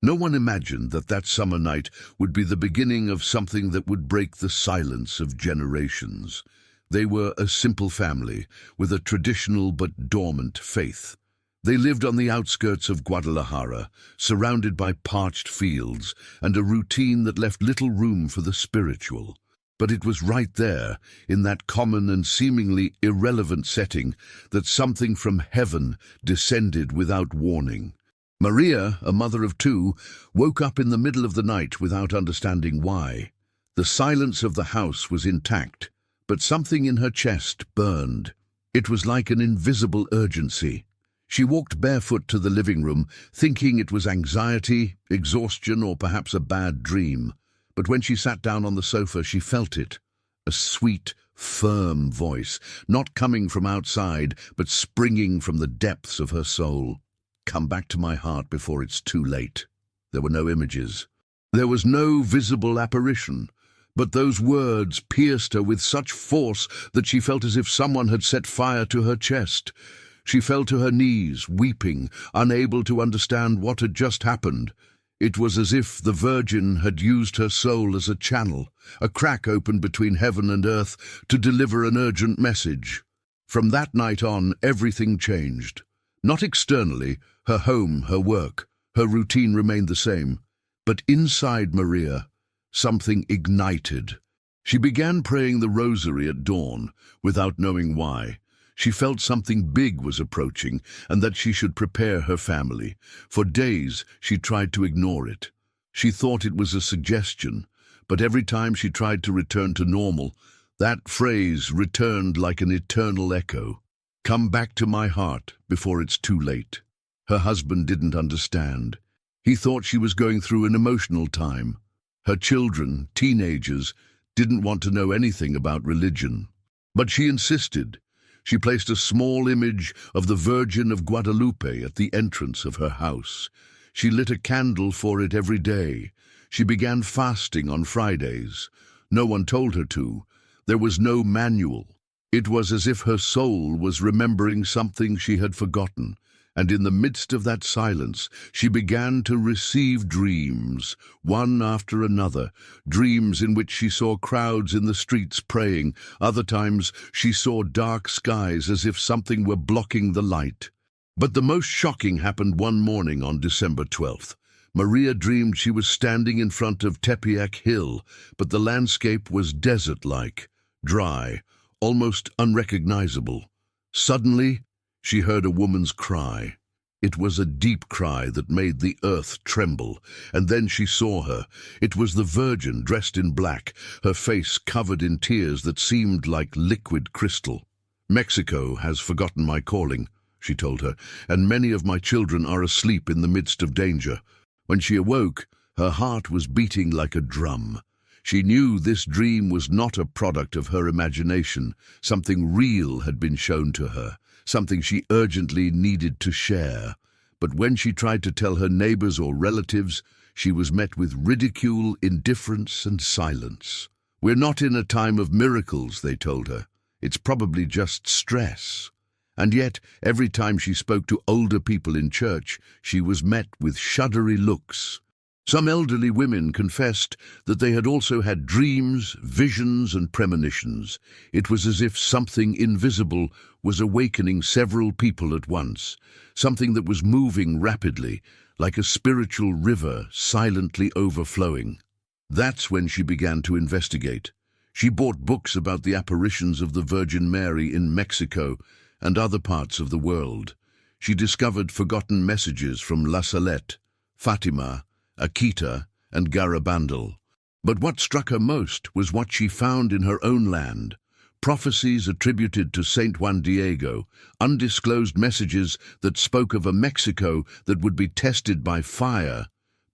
No one imagined that that summer night would be the beginning of something that would break the silence of generations. They were a simple family with a traditional but dormant faith. They lived on the outskirts of Guadalajara, surrounded by parched fields and a routine that left little room for the spiritual. But it was right there, in that common and seemingly irrelevant setting, that something from heaven descended without warning. Maria, a mother of two, woke up in the middle of the night without understanding why. The silence of the house was intact, but something in her chest burned. It was like an invisible urgency. She walked barefoot to the living room, thinking it was anxiety, exhaustion, or perhaps a bad dream. But when she sat down on the sofa, she felt it. A sweet, firm voice, not coming from outside, but springing from the depths of her soul. Come back to my heart before it's too late. There were no images. There was no visible apparition. But those words pierced her with such force that she felt as if someone had set fire to her chest. She fell to her knees, weeping, unable to understand what had just happened. It was as if the Virgin had used her soul as a channel, a crack opened between heaven and earth to deliver an urgent message. From that night on, everything changed. Not externally, her home, her work, her routine remained the same. But inside Maria, something ignited. She began praying the rosary at dawn, without knowing why. She felt something big was approaching and that she should prepare her family. For days, she tried to ignore it. She thought it was a suggestion, but every time she tried to return to normal, that phrase returned like an eternal echo. Come back to my heart before it's too late. Her husband didn't understand. He thought she was going through an emotional time. Her children, teenagers, didn't want to know anything about religion. But she insisted. She placed a small image of the Virgin of Guadalupe at the entrance of her house. She lit a candle for it every day. She began fasting on Fridays. No one told her to. There was no manual. It was as if her soul was remembering something she had forgotten. And in the midst of that silence, she began to receive dreams, one after another, dreams in which she saw crowds in the streets praying. Other times, she saw dark skies as if something were blocking the light. But the most shocking happened one morning on December 12th. Maria dreamed she was standing in front of Tepeyac Hill, but the landscape was desert-like, dry, almost unrecognizable. Suddenly, she heard a woman's cry. It was a deep cry that made the earth tremble, and then she saw her. It was the Virgin dressed in black, her face covered in tears that seemed like liquid crystal. Mexico has forgotten my calling, she told her, and many of my children are asleep in the midst of danger. When she awoke, her heart was beating like a drum. She knew this dream was not a product of her imagination. Something real had been shown to her. Something she urgently needed to share. But when she tried to tell her neighbors or relatives, she was met with ridicule, indifference, and silence. We're not in a time of miracles, they told her. It's probably just stress. And yet, every time she spoke to older people in church, she was met with shuddery looks. Some elderly women confessed that they had also had dreams, visions, and premonitions. It was as if something invisible was awakening several people at once, something that was moving rapidly, like a spiritual river silently overflowing. That's when she began to investigate. She bought books about the apparitions of the Virgin Mary in Mexico and other parts of the world. She discovered forgotten messages from La Salette, Fatima, Akita, and Garabandal. But what struck her most was what she found in her own land. Prophecies attributed to Saint Juan Diego, undisclosed messages that spoke of a Mexico that would be tested by fire,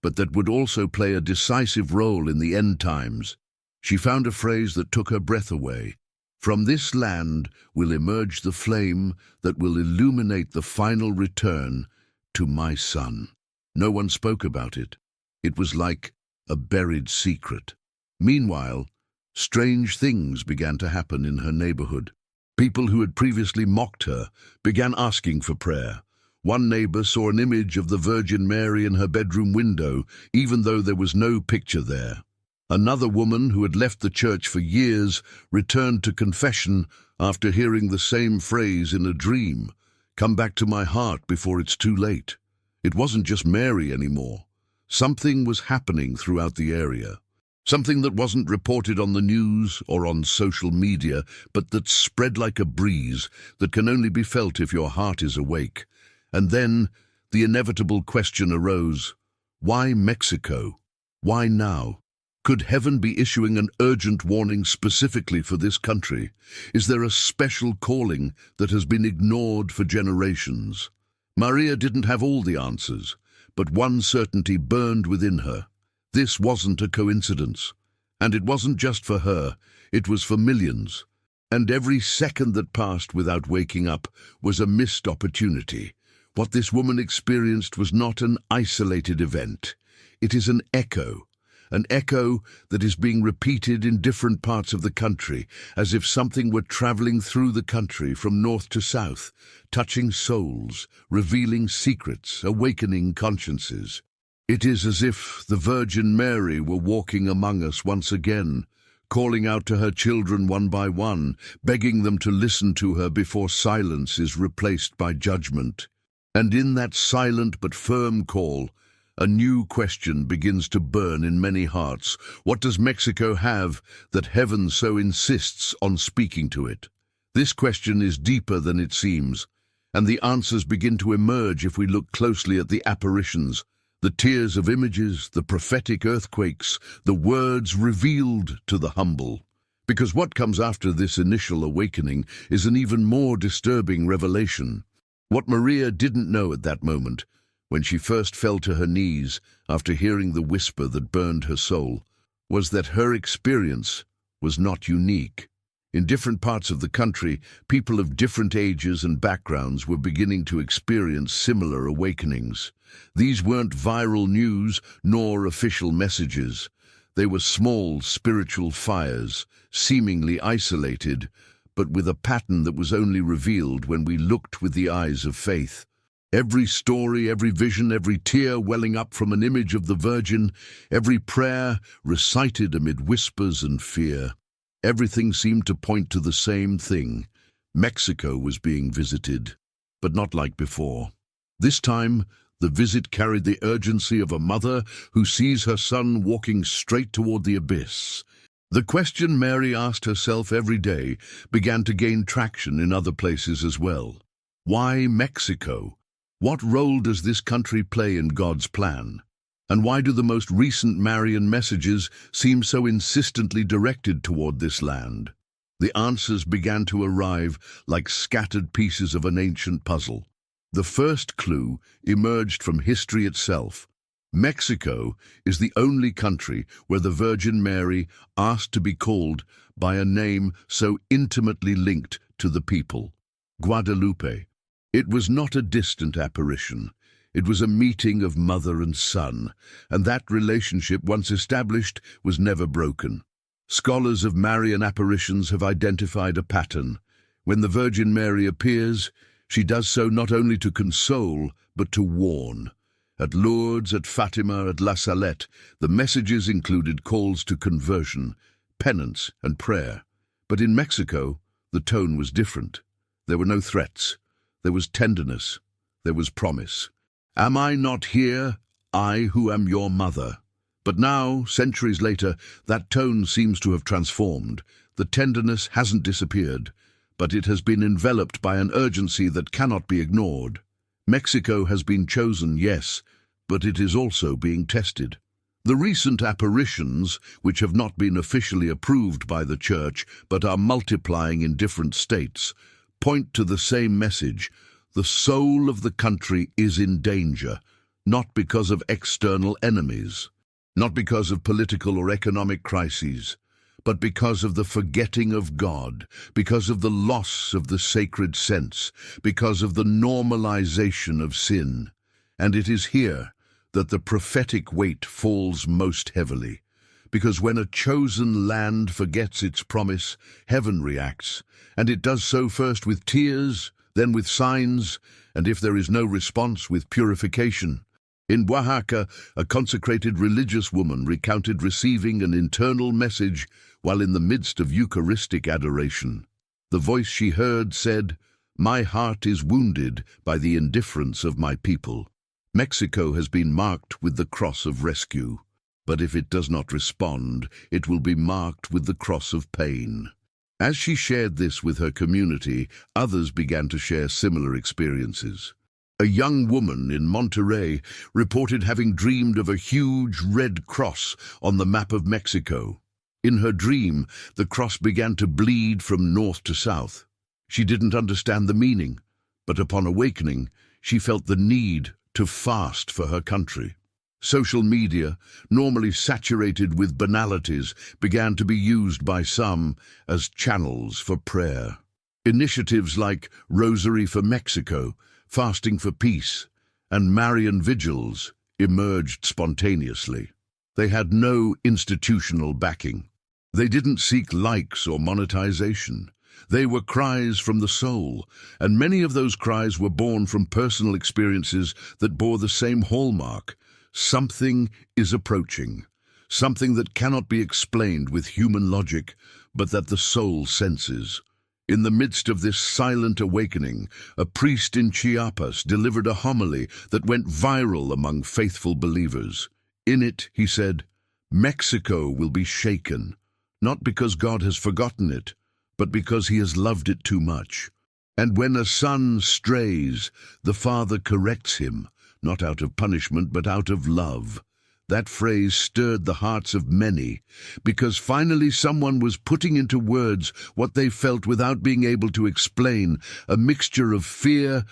but that would also play a decisive role in the end times. She found a phrase that took her breath away. From this land will emerge the flame that will illuminate the final return to my son. No one spoke about it. It was like a buried secret. Meanwhile, strange things began to happen in her neighborhood. People who had previously mocked her began asking for prayer. One neighbor saw an image of the Virgin Mary in her bedroom window, even though there was no picture there. Another woman who had left the church for years returned to confession after hearing the same phrase in a dream, "Come back to my heart before it's too late." It wasn't just Mary anymore. Something was happening throughout the area. Something that wasn't reported on the news or on social media, but that spread like a breeze that can only be felt if your heart is awake. And then the inevitable question arose: why Mexico? Why now? Could heaven be issuing an urgent warning specifically for this country? Is there a special calling that has been ignored for generations? Maria didn't have all the answers, but one certainty burned within her. This wasn't a coincidence. And it wasn't just for her, it was for millions. And every second that passed without waking up was a missed opportunity. What this woman experienced was not an isolated event. It is an echo that is being repeated in different parts of the country, as if something were traveling through the country from north to south, touching souls, revealing secrets, awakening consciences. It is as if the Virgin Mary were walking among us once again, calling out to her children one by one, begging them to listen to her before silence is replaced by judgment. And in that silent but firm call, a new question begins to burn in many hearts. What does Mexico have that heaven so insists on speaking to it? This question is deeper than it seems, and the answers begin to emerge if we look closely at the apparitions, the tears of images, the prophetic earthquakes, the words revealed to the humble. Because what comes after this initial awakening is an even more disturbing revelation. What Maria didn't know at that moment, when she first fell to her knees after hearing the whisper that burned her soul, was that her experience was not unique. In different parts of the country, people of different ages and backgrounds were beginning to experience similar awakenings. These weren't viral news nor official messages. They were small spiritual fires, seemingly isolated, but with a pattern that was only revealed when we looked with the eyes of faith. Every story, every vision, every tear welling up from an image of the Virgin, every prayer recited amid whispers and fear. Everything seemed to point to the same thing. Mexico was being visited, but not like before. This time, the visit carried the urgency of a mother who sees her son walking straight toward the abyss. The question Mary asked herself every day began to gain traction in other places as well. Why Mexico? What role does this country play in God's plan? And why do the most recent Marian messages seem so insistently directed toward this land? The answers began to arrive like scattered pieces of an ancient puzzle. The first clue emerged from history itself. Mexico is the only country where the Virgin Mary asked to be called by a name so intimately linked to the people: Guadalupe. It was not a distant apparition. It was a meeting of mother and son, and that relationship, once established, was never broken. Scholars of Marian apparitions have identified a pattern. When the Virgin Mary appears, she does so not only to console, but to warn. At Lourdes, at Fatima, at La Salette, the messages included calls to conversion, penance, and prayer. But in Mexico, the tone was different. There were no threats. There was tenderness. There was promise. Am I not here, I who am your mother? But now, centuries later, that tone seems to have transformed. The tenderness hasn't disappeared, but it has been enveloped by an urgency that cannot be ignored. Mexico has been chosen, yes, but it is also being tested. The recent apparitions, which have not been officially approved by the Church but are multiplying in different states, point to the same message. The soul of the country is in danger, not because of external enemies, not because of political or economic crises, but because of the forgetting of God, because of the loss of the sacred sense, because of the normalization of sin. And it is here that the prophetic weight falls most heavily. Because when a chosen land forgets its promise, heaven reacts, and it does so first with tears, then with signs, and if there is no response, with purification. In Oaxaca, a consecrated religious woman recounted receiving an internal message while in the midst of Eucharistic adoration. The voice she heard said, "My heart is wounded by the indifference of my people." Mexico has been marked with the cross of rescue, but if it does not respond, it will be marked with the cross of pain. As she shared this with her community, others began to share similar experiences. A young woman in Monterrey reported having dreamed of a huge red cross on the map of Mexico. In her dream, the cross began to bleed from north to south. She didn't understand the meaning, but upon awakening, she felt the need to fast for her country. Social media, normally saturated with banalities, began to be used by some as channels for prayer. Initiatives like Rosary for Mexico, Fasting for Peace, and Marian Vigils emerged spontaneously. They had no institutional backing. They didn't seek likes or monetization. They were cries from the soul, and many of those cries were born from personal experiences that bore the same hallmark. Something is approaching, something that cannot be explained with human logic, but that the soul senses. In the midst of this silent awakening, a priest in Chiapas delivered a homily that went viral among faithful believers. In it, he said, "Mexico will be shaken, not because God has forgotten it, but because he has loved it too much. And when a son strays, the father corrects him, not out of punishment, but out of love." That phrase stirred the hearts of many, because finally someone was putting into words what they felt without being able to explain, a mixture of fear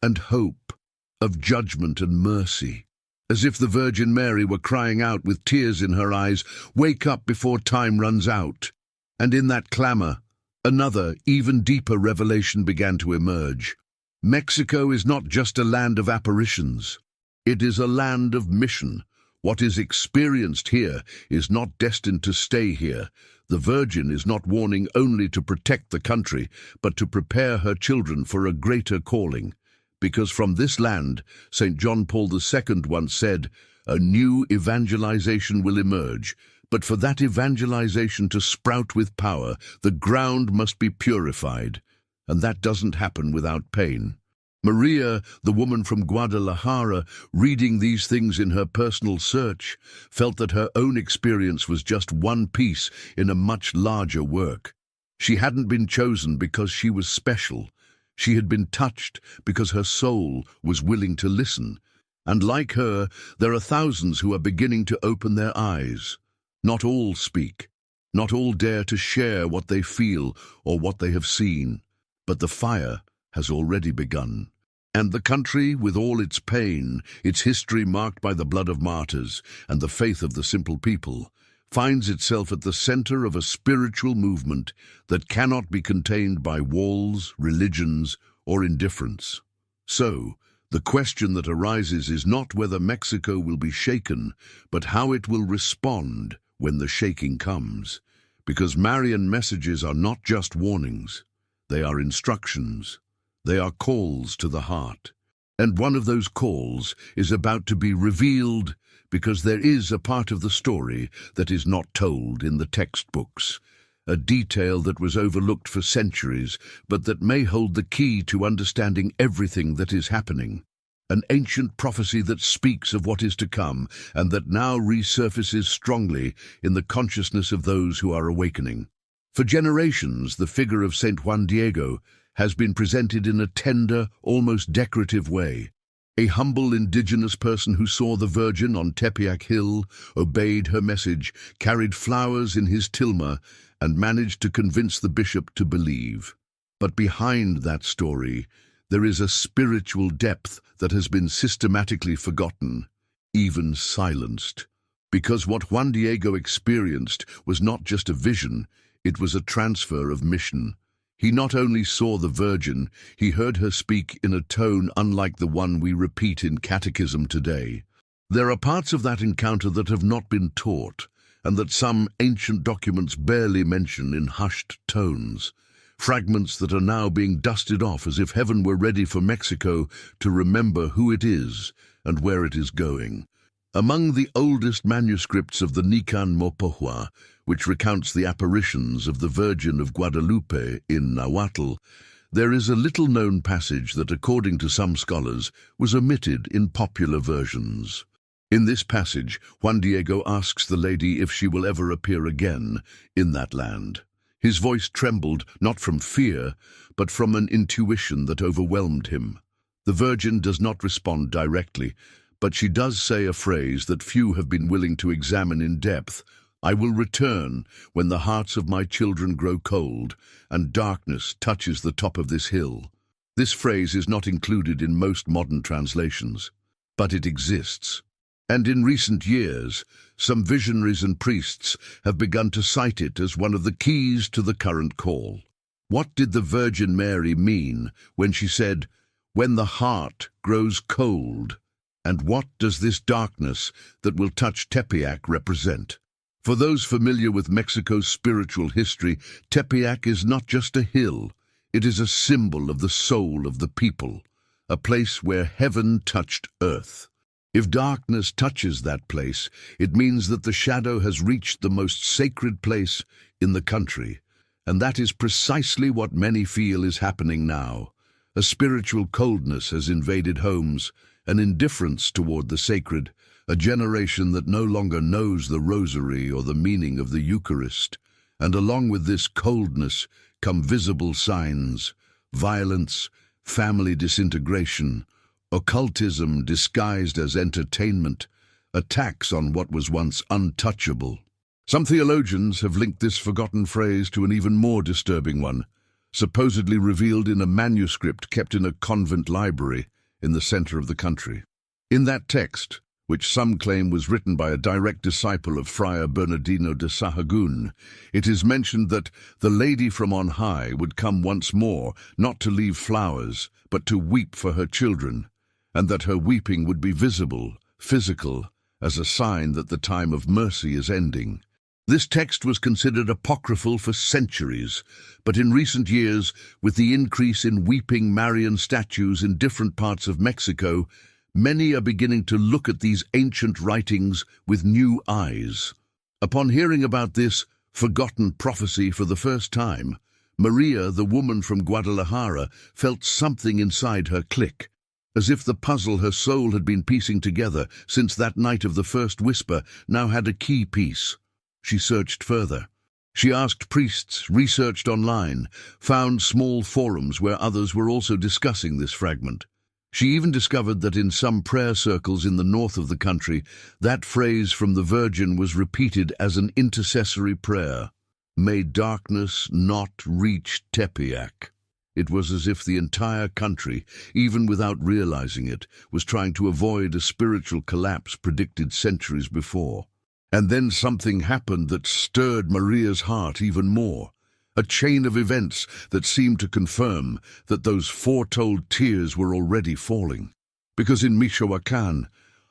and hope, of judgment and mercy. As if the Virgin Mary were crying out with tears in her eyes, "Wake up before time runs out." And in that clamor, another, even deeper revelation began to emerge. Mexico is not just a land of apparitions. It is a land of mission. What is experienced here is not destined to stay here. The Virgin is not warning only to protect the country, but to prepare her children for a greater calling. Because from this land, St. John Paul II once said, "A new evangelization will emerge, but for that evangelization to sprout with power, the ground must be purified, and that doesn't happen without pain." Maria, the woman from Guadalajara, reading these things in her personal search, felt that her own experience was just one piece in a much larger work. She hadn't been chosen because she was special. She had been touched because her soul was willing to listen. And like her, there are thousands who are beginning to open their eyes. Not all speak. Not all dare to share what they feel or what they have seen. But the fire has already begun. And the country, with all its pain, its history marked by the blood of martyrs and the faith of the simple people, finds itself at the center of a spiritual movement that cannot be contained by walls, religions, or indifference. So, the question that arises is not whether Mexico will be shaken, but how it will respond when the shaking comes. Because Marian messages are not just warnings, they are instructions. They are calls to the heart. And one of those calls is about to be revealed because there is a part of the story that is not told in the textbooks, a detail that was overlooked for centuries, but that may hold the key to understanding everything that is happening. An ancient prophecy that speaks of what is to come and that now resurfaces strongly in the consciousness of those who are awakening. For generations, the figure of Saint Juan Diego has been presented in a tender, almost decorative way. A humble indigenous person who saw the Virgin on Tepeyac Hill, obeyed her message, carried flowers in his tilma, and managed to convince the bishop to believe. But behind that story, there is a spiritual depth that has been systematically forgotten, even silenced. Because what Juan Diego experienced was not just a vision, it was a transfer of mission. He not only saw the Virgin, he heard her speak in a tone unlike the one we repeat in catechism today. There are parts of that encounter that have not been taught, and that some ancient documents barely mention in hushed tones. fragments that are now being dusted off as if heaven were ready for Mexico to remember who it is and where it is going. Among the oldest manuscripts of the Nican Mopohua, which recounts the apparitions of the Virgin of Guadalupe in Nahuatl, there is a little-known passage that, according to some scholars, was omitted in popular versions. In this passage, Juan Diego asks the lady if she will ever appear again in that land. His voice trembled not from fear, but from an intuition that overwhelmed him. The Virgin does not respond directly, but she does say a phrase that few have been willing to examine in depth. "I will return when the hearts of my children grow cold and darkness touches the top of this hill." This phrase is not included in most modern translations, but it exists. And in recent years, some visionaries and priests have begun to cite it as one of the keys to the current call. What did the Virgin Mary mean when she said, "When the heart grows cold"? And what does this darkness that will touch Tepeyac represent? For those familiar with Mexico's spiritual history, Tepeyac is not just a hill. It is a symbol of the soul of the people, a place where heaven touched earth. If darkness touches that place, it means that the shadow has reached the most sacred place in the country. And that is precisely what many feel is happening now. A spiritual coldness has invaded homes, an indifference toward the sacred, a generation that no longer knows the rosary or the meaning of the Eucharist. And along with this coldness come visible signs: violence, family disintegration, occultism disguised as entertainment, attacks on what was once untouchable. Some theologians have linked this forgotten phrase to an even more disturbing one, supposedly revealed in a manuscript kept in a convent library in the center of the country. In that text, which some claim was written by a direct disciple of Friar Bernardino de Sahagún, it is mentioned that the Lady from on high would come once more, not to leave flowers, but to weep for her children, and that her weeping would be visible, physical, as a sign that the time of mercy is ending. This text was considered apocryphal for centuries, but in recent years, with the increase in weeping Marian statues in different parts of Mexico, many are beginning to look at these ancient writings with new eyes. Upon hearing about this forgotten prophecy for the first time, Maria, the woman from Guadalajara, felt something inside her click, as if the puzzle her soul had been piecing together since that night of the first whisper now had a key piece. She searched further. She asked priests, researched online, found small forums where others were also discussing this fragment. She even discovered that in some prayer circles in the north of the country, that phrase from the Virgin was repeated as an intercessory prayer: "May darkness not reach Tepeyac." It was as if the entire country, even without realizing it, was trying to avoid a spiritual collapse predicted centuries before. And then something happened that stirred Maria's heart even more. A chain of events that seemed to confirm that those foretold tears were already falling. Because in Michoacán,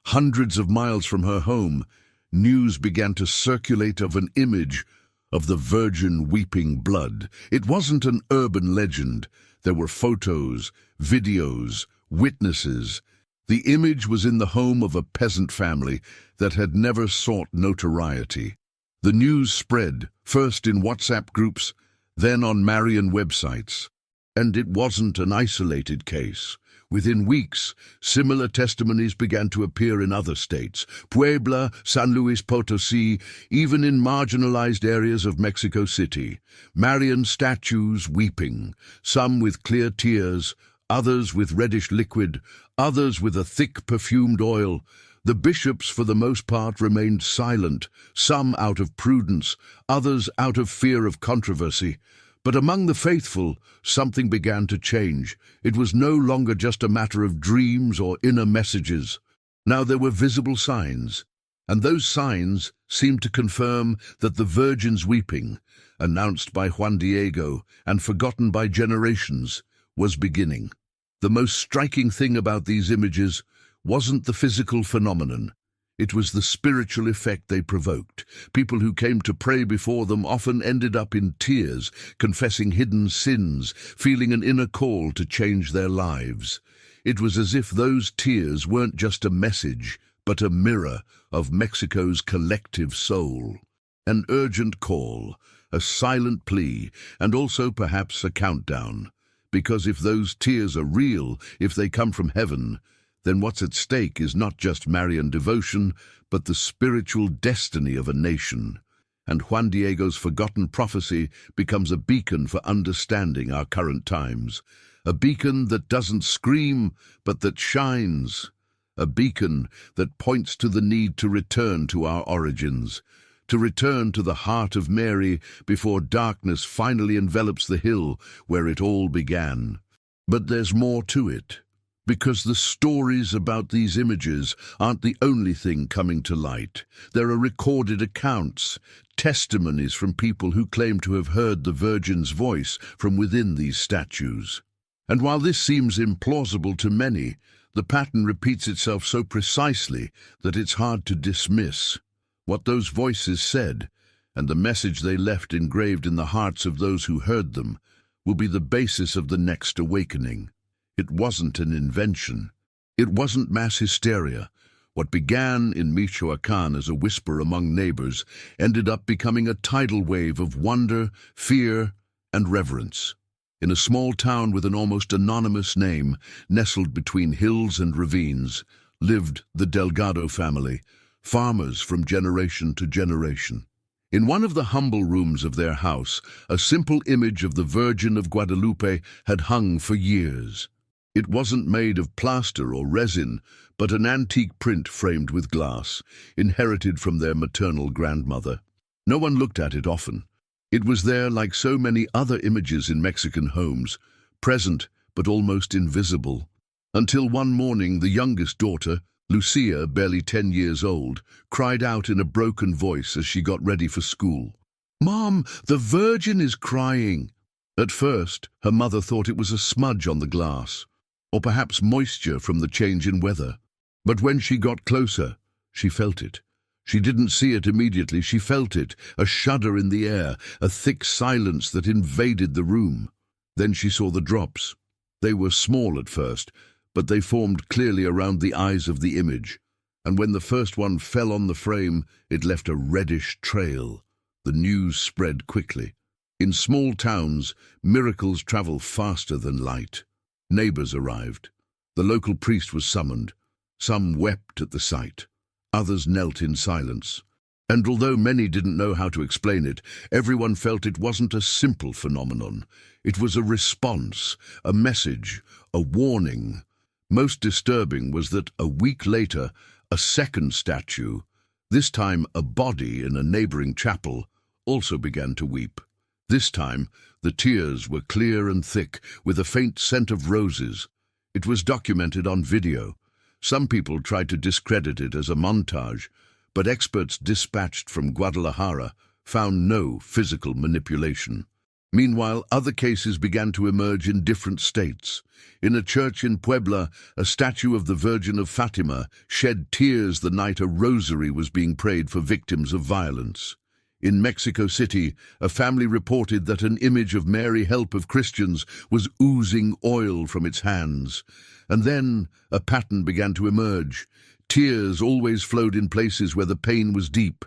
hundreds of miles from her home, news began to circulate of an image of the Virgin weeping blood. It wasn't an urban legend. There were photos, videos, witnesses. The image was in the home of a peasant family that had never sought notoriety. The news spread, first in WhatsApp groups, then on Marian websites. And it wasn't an isolated case. Within weeks, similar testimonies began to appear in other states: Puebla, San Luis Potosí, even in marginalized areas of Mexico City. Marian statues weeping, some with clear tears, others with reddish liquid, others with a thick perfumed oil. The bishops, for the most part, remained silent, some out of prudence, others out of fear of controversy. But among the faithful, something began to change. It was no longer just a matter of dreams or inner messages. Now there were visible signs, and those signs seemed to confirm that the Virgin's weeping, announced by Juan Diego and forgotten by generations, was beginning. The most striking thing about these images wasn't the physical phenomenon. It was the spiritual effect they provoked. People who came to pray before them often ended up in tears, confessing hidden sins, feeling an inner call to change their lives. It was as if those tears weren't just a message, but a mirror of Mexico's collective soul. An urgent call, a silent plea, and also perhaps a countdown. Because if those tears are real, if they come from heaven, then what's at stake is not just Marian devotion, but the spiritual destiny of a nation. And Juan Diego's forgotten prophecy becomes a beacon for understanding our current times. A beacon that doesn't scream, but that shines. A beacon that points to the need to return to our origins, to return to the heart of Mary before darkness finally envelops the hill where it all began. But there's more to it, because the stories about these images aren't the only thing coming to light. There are recorded accounts, testimonies from people who claim to have heard the Virgin's voice from within these statues. And while this seems implausible to many, the pattern repeats itself so precisely that it's hard to dismiss. What those voices said, and the message they left engraved in the hearts of those who heard them, will be the basis of the next awakening. It wasn't an invention. It wasn't mass hysteria. What began in Michoacán as a whisper among neighbors ended up becoming a tidal wave of wonder, fear, and reverence. In a small town with an almost anonymous name, nestled between hills and ravines, lived the Delgado family, farmers from generation to generation. In one of the humble rooms of their house, a simple image of the Virgin of Guadalupe had hung for years. It wasn't made of plaster or resin, but an antique print framed with glass, inherited from their maternal grandmother. No one looked at it often. It was there like so many other images in Mexican homes, present but almost invisible. Until one morning, the youngest daughter, Lucia, barely 10 years old, cried out in a broken voice as she got ready for school. "Mom, the Virgin is crying!" At first, her mother thought it was a smudge on the glass, or perhaps moisture from the change in weather. But when she got closer, she felt it. She didn't see it immediately, she felt it, a shudder in the air, a thick silence that invaded the room. Then she saw the drops. They were small at first, but they formed clearly around the eyes of the image, and when the first one fell on the frame, it left a reddish trail. The news spread quickly. In small towns, miracles travel faster than light. Neighbors arrived. The local priest was summoned. Some wept at the sight. Others knelt in silence. And although many didn't know how to explain it, everyone felt it wasn't a simple phenomenon. It was a response, a message, a warning. Most disturbing was that a week later, a second statue, this time a body in a neighboring chapel, also began to weep. This time, the tears were clear and thick, with a faint scent of roses. It was documented on video. Some people tried to discredit it as a montage, but experts dispatched from Guadalajara found no physical manipulation. Meanwhile, other cases began to emerge in different states. In a church in Puebla, a statue of the Virgin of Fatima shed tears the night a rosary was being prayed for victims of violence. In Mexico City, a family reported that an image of Mary, Help of Christians, was oozing oil from its hands. And then a pattern began to emerge. Tears always flowed in places where the pain was deep.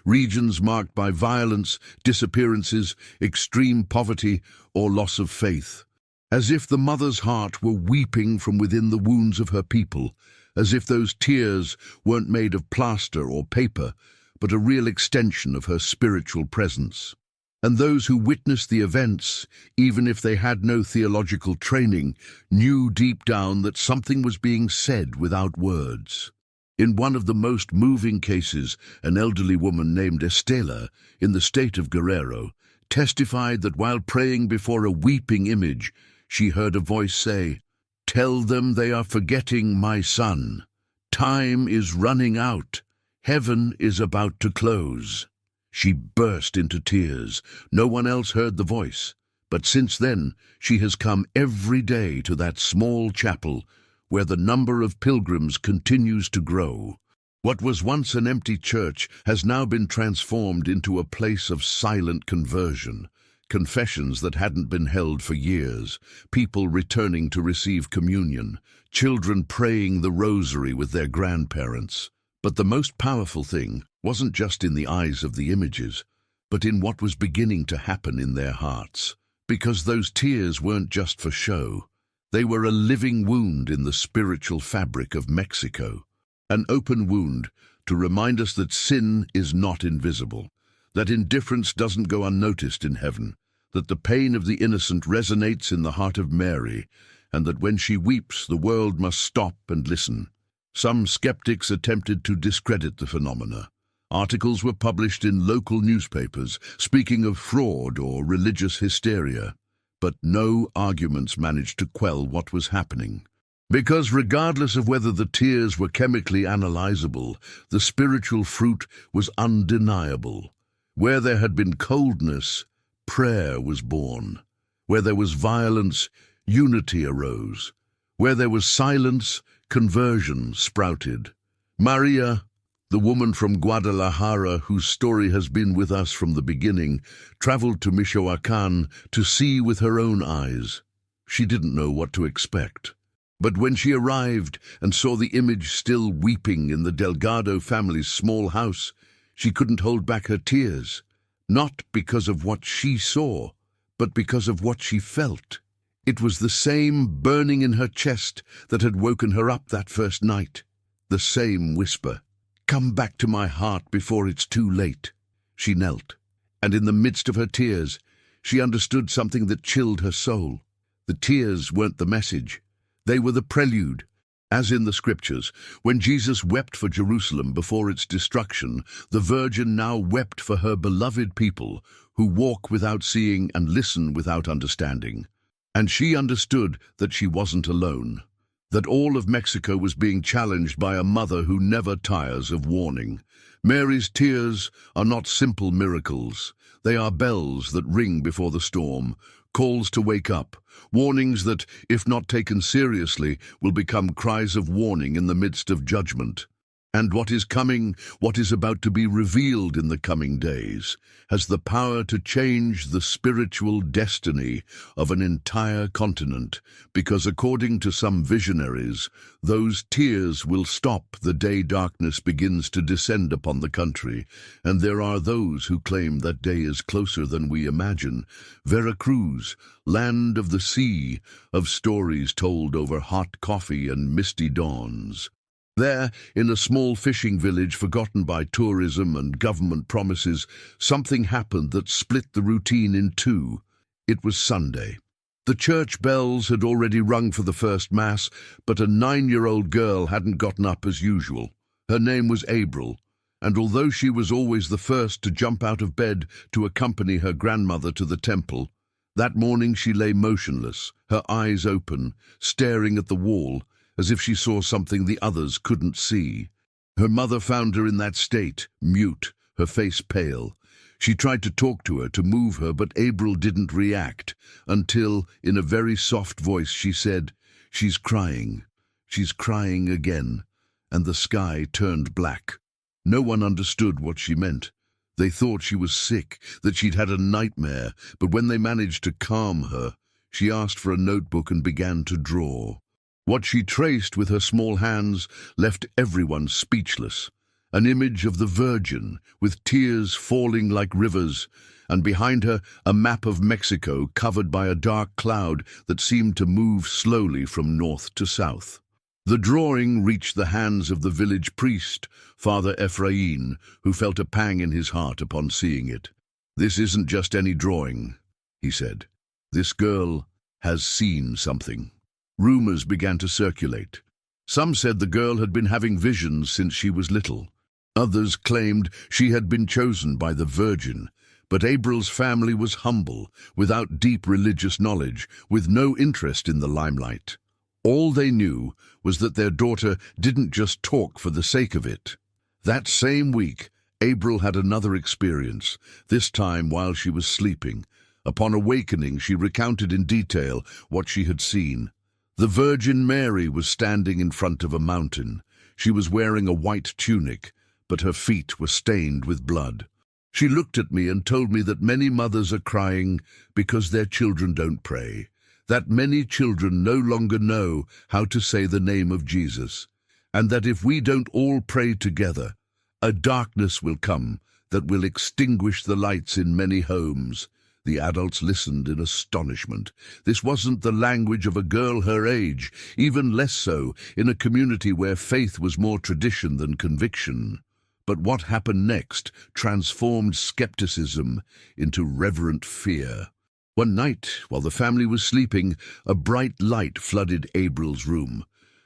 Regions marked by violence, disappearances, extreme poverty, or loss of faith. As if the mother's heart were weeping from within the wounds of her people, as if those tears weren't made of plaster or paper, but a real extension of her spiritual presence. And those who witnessed the events, even if they had no theological training, knew deep down that something was being said without words. In one of the most moving cases, an elderly woman named Estela, in the state of Guerrero, testified that while praying before a weeping image, she heard a voice say, "Tell them they are forgetting my son. Time is running out. Heaven is about to close." She burst into tears. No one else heard the voice. But since then, she has come every day to that small chapel where the number of pilgrims continues to grow. What was once an empty church has now been transformed into a place of silent conversion. Confessions that hadn't been held for years, people returning to receive communion, children praying the rosary with their grandparents. But the most powerful thing wasn't just in the eyes of the images, but in what was beginning to happen in their hearts. Because those tears weren't just for show. They were a living wound in the spiritual fabric of Mexico. An open wound to remind us that sin is not invisible, that indifference doesn't go unnoticed in heaven, that the pain of the innocent resonates in the heart of Mary, and that when she weeps, the world must stop and listen. Some skeptics attempted to discredit the phenomena. Articles were published in local newspapers speaking of fraud or religious hysteria, but no arguments managed to quell what was happening. Because regardless of whether the tears were chemically analyzable, the spiritual fruit was undeniable. Where there had been coldness, prayer was born. Where there was violence, unity arose. Where there was silence, conversion sprouted. Maria, the woman from Guadalajara whose story has been with us from the beginning, traveled to Michoacán to see with her own eyes. She didn't know what to expect. But when she arrived and saw the image still weeping in the Delgado family's small house, she couldn't hold back her tears, not because of what she saw, but because of what she felt. It was the same burning in her chest that had woken her up that first night, the same whisper. "Come back to my heart before it's too late." She knelt, and in the midst of her tears, she understood something that chilled her soul. The tears weren't the message. They were the prelude. As in the scriptures, when Jesus wept for Jerusalem before its destruction, the Virgin now wept for her beloved people who walk without seeing and listen without understanding. And she understood that she wasn't alone, that all of Mexico was being challenged by a mother who never tires of warning. Mary's tears are not simple miracles. They are bells that ring before the storm, calls to wake up, warnings that, if not taken seriously, will become cries of warning in the midst of judgment. And what is coming, what is about to be revealed in the coming days, has the power to change the spiritual destiny of an entire continent, because according to some visionaries, those tears will stop the day darkness begins to descend upon the country, and there are those who claim that day is closer than we imagine. Veracruz, land of the sea, of stories told over hot coffee and misty dawns. There, in a small fishing village forgotten by tourism and government promises, something happened that split the routine in two. It was Sunday. The church bells had already rung for the first Mass, but a 9-year-old girl hadn't gotten up as usual. Her name was April, and although she was always the first to jump out of bed to accompany her grandmother to the temple, that morning she lay motionless, her eyes open, staring at the wall, as if she saw something the others couldn't see. Her mother found her in that state, mute, her face pale. She tried to talk to her, to move her, but April didn't react, until, in a very soft voice, she said, "She's crying. She's crying again," and the sky turned black. No one understood what she meant. They thought she was sick, that she'd had a nightmare, but when they managed to calm her, she asked for a notebook and began to draw. What she traced with her small hands left everyone speechless. An image of the Virgin, with tears falling like rivers, and behind her a map of Mexico covered by a dark cloud that seemed to move slowly from north to south. The drawing reached the hands of the village priest, Father Ephraim, who felt a pang in his heart upon seeing it. "This isn't just any drawing," he said. "This girl has seen something." Rumors began to circulate. Some said the girl had been having visions since she was little. Others claimed she had been chosen by the Virgin. But April's family was humble, without deep religious knowledge, with no interest in the limelight. All they knew was that their daughter didn't just talk for the sake of it. That same week, April had another experience, this time while she was sleeping. Upon awakening, she recounted in detail what she had seen. The Virgin Mary was standing in front of a mountain. She was wearing a white tunic, but her feet were stained with blood. She looked at me and told me that many mothers are crying because their children don't pray, that many children no longer know how to say the name of Jesus, and that if we don't all pray together, a darkness will come that will extinguish the lights in many homes. The adults listened in astonishment. This wasn't the language of a girl her age, even less so in a community where faith was more tradition than conviction. But what happened next transformed skepticism into reverent fear. One night, while the family was sleeping, a bright light flooded April's room.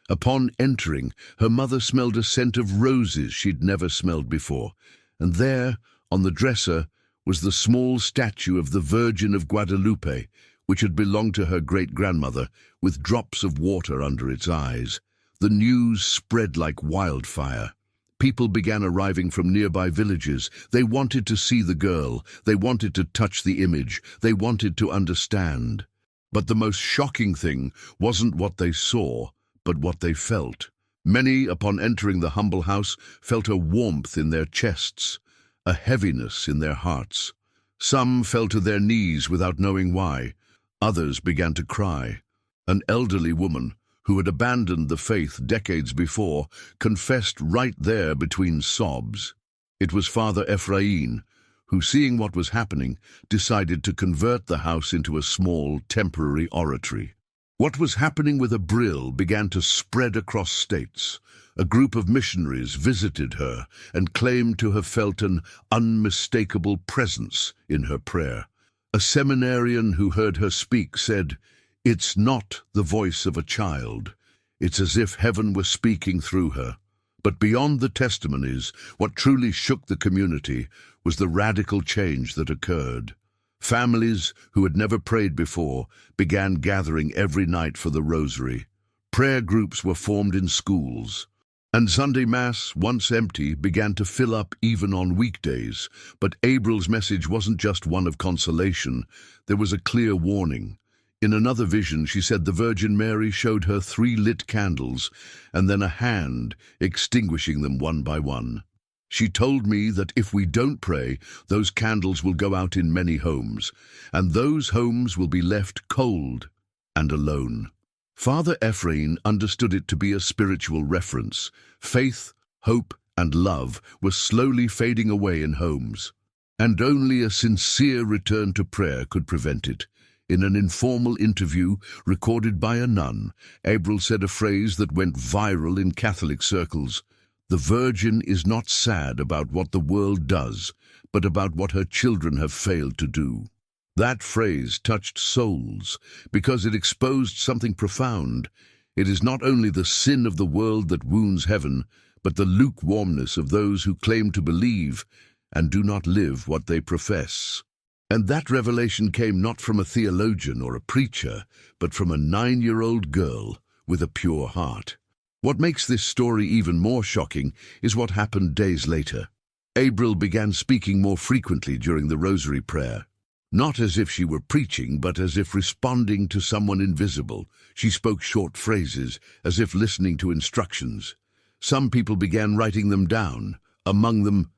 Upon entering, her mother smelled a scent of roses she'd never smelled before, and there, on the dresser, was the small statue of the Virgin of Guadalupe, which had belonged to her great-grandmother, with drops of water under its eyes. The news spread like wildfire. People began arriving from nearby villages. They wanted to see the girl. They wanted to touch the image. They wanted to understand. But the most shocking thing wasn't what they saw, but what they felt. Many, upon entering the humble house, felt a warmth in their chests, a heaviness in their hearts. Some fell to their knees without knowing why. Others began to cry. An elderly woman, who had abandoned the faith decades before, confessed right there between sobs. It was Father Ephraim, who, seeing what was happening, decided to convert the house into a small, temporary oratory. What was happening with Abril began to spread across states. A group of missionaries visited her and claimed to have felt an unmistakable presence in her prayer. A seminarian who heard her speak said, "It's not the voice of a child. It's as if heaven were speaking through her." But beyond the testimonies, what truly shook the community was the radical change that occurred. Families who had never prayed before began gathering every night for the rosary. Prayer groups were formed in schools. And Sunday Mass, once empty, began to fill up even on weekdays. But April's message wasn't just one of consolation. There was a clear warning. In another vision, she said the Virgin Mary showed her 3 lit candles, and then a hand extinguishing them one by one. She told me that if we don't pray, those candles will go out in many homes, and those homes will be left cold and alone. Father Ephraim understood it to be a spiritual reference. Faith, hope, and love were slowly fading away in homes, and only a sincere return to prayer could prevent it. In an informal interview recorded by a nun, April said a phrase that went viral in Catholic circles. "The Virgin is not sad about what the world does, but about what her children have failed to do." That phrase touched souls because it exposed something profound. It is not only the sin of the world that wounds heaven, but the lukewarmness of those who claim to believe and do not live what they profess. And that revelation came not from a theologian or a preacher, but from a 9-year-old girl with a pure heart. What makes this story even more shocking is what happened days later. April began speaking more frequently during the rosary prayer. Not as if she were preaching, but as if responding to someone invisible. She spoke short phrases, as if listening to instructions. Some people began writing them down. Among them,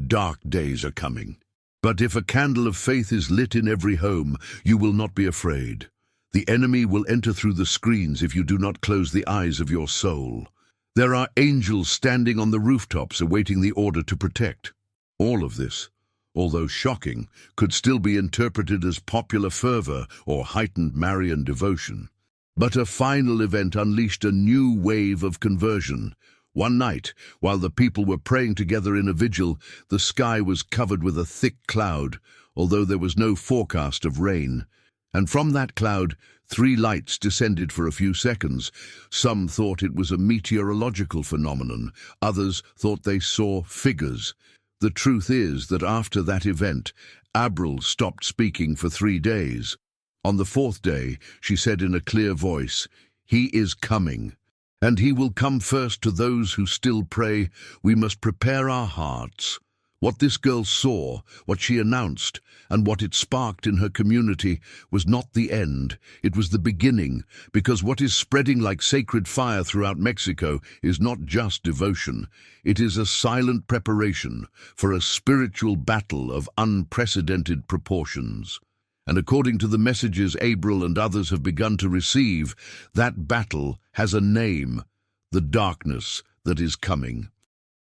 "Dark days are coming. But if a candle of faith is lit in every home, you will not be afraid. The enemy will enter through the screens if you do not close the eyes of your soul. There are angels standing on the rooftops awaiting the order to protect." All of this, although shocking, could still be interpreted as popular fervor or heightened Marian devotion. But a final event unleashed a new wave of conversion. One night, while the people were praying together in a vigil, the sky was covered with a thick cloud, although there was no forecast of rain. And from that cloud, 3 lights descended for a few seconds. Some thought it was a meteorological phenomenon. Others thought they saw figures. The truth is that after that event, April stopped speaking for 3 days. On the 4th day, she said in a clear voice, "He is coming. And he will come first to those who still pray. We must prepare our hearts. What this girl saw, what she announced, and what it sparked in her community was not the end, it was the beginning, because what is spreading like sacred fire throughout Mexico is not just devotion, it is a silent preparation for a spiritual battle of unprecedented proportions. And according to the messages Abril and others have begun to receive, that battle has a name: the darkness that is coming.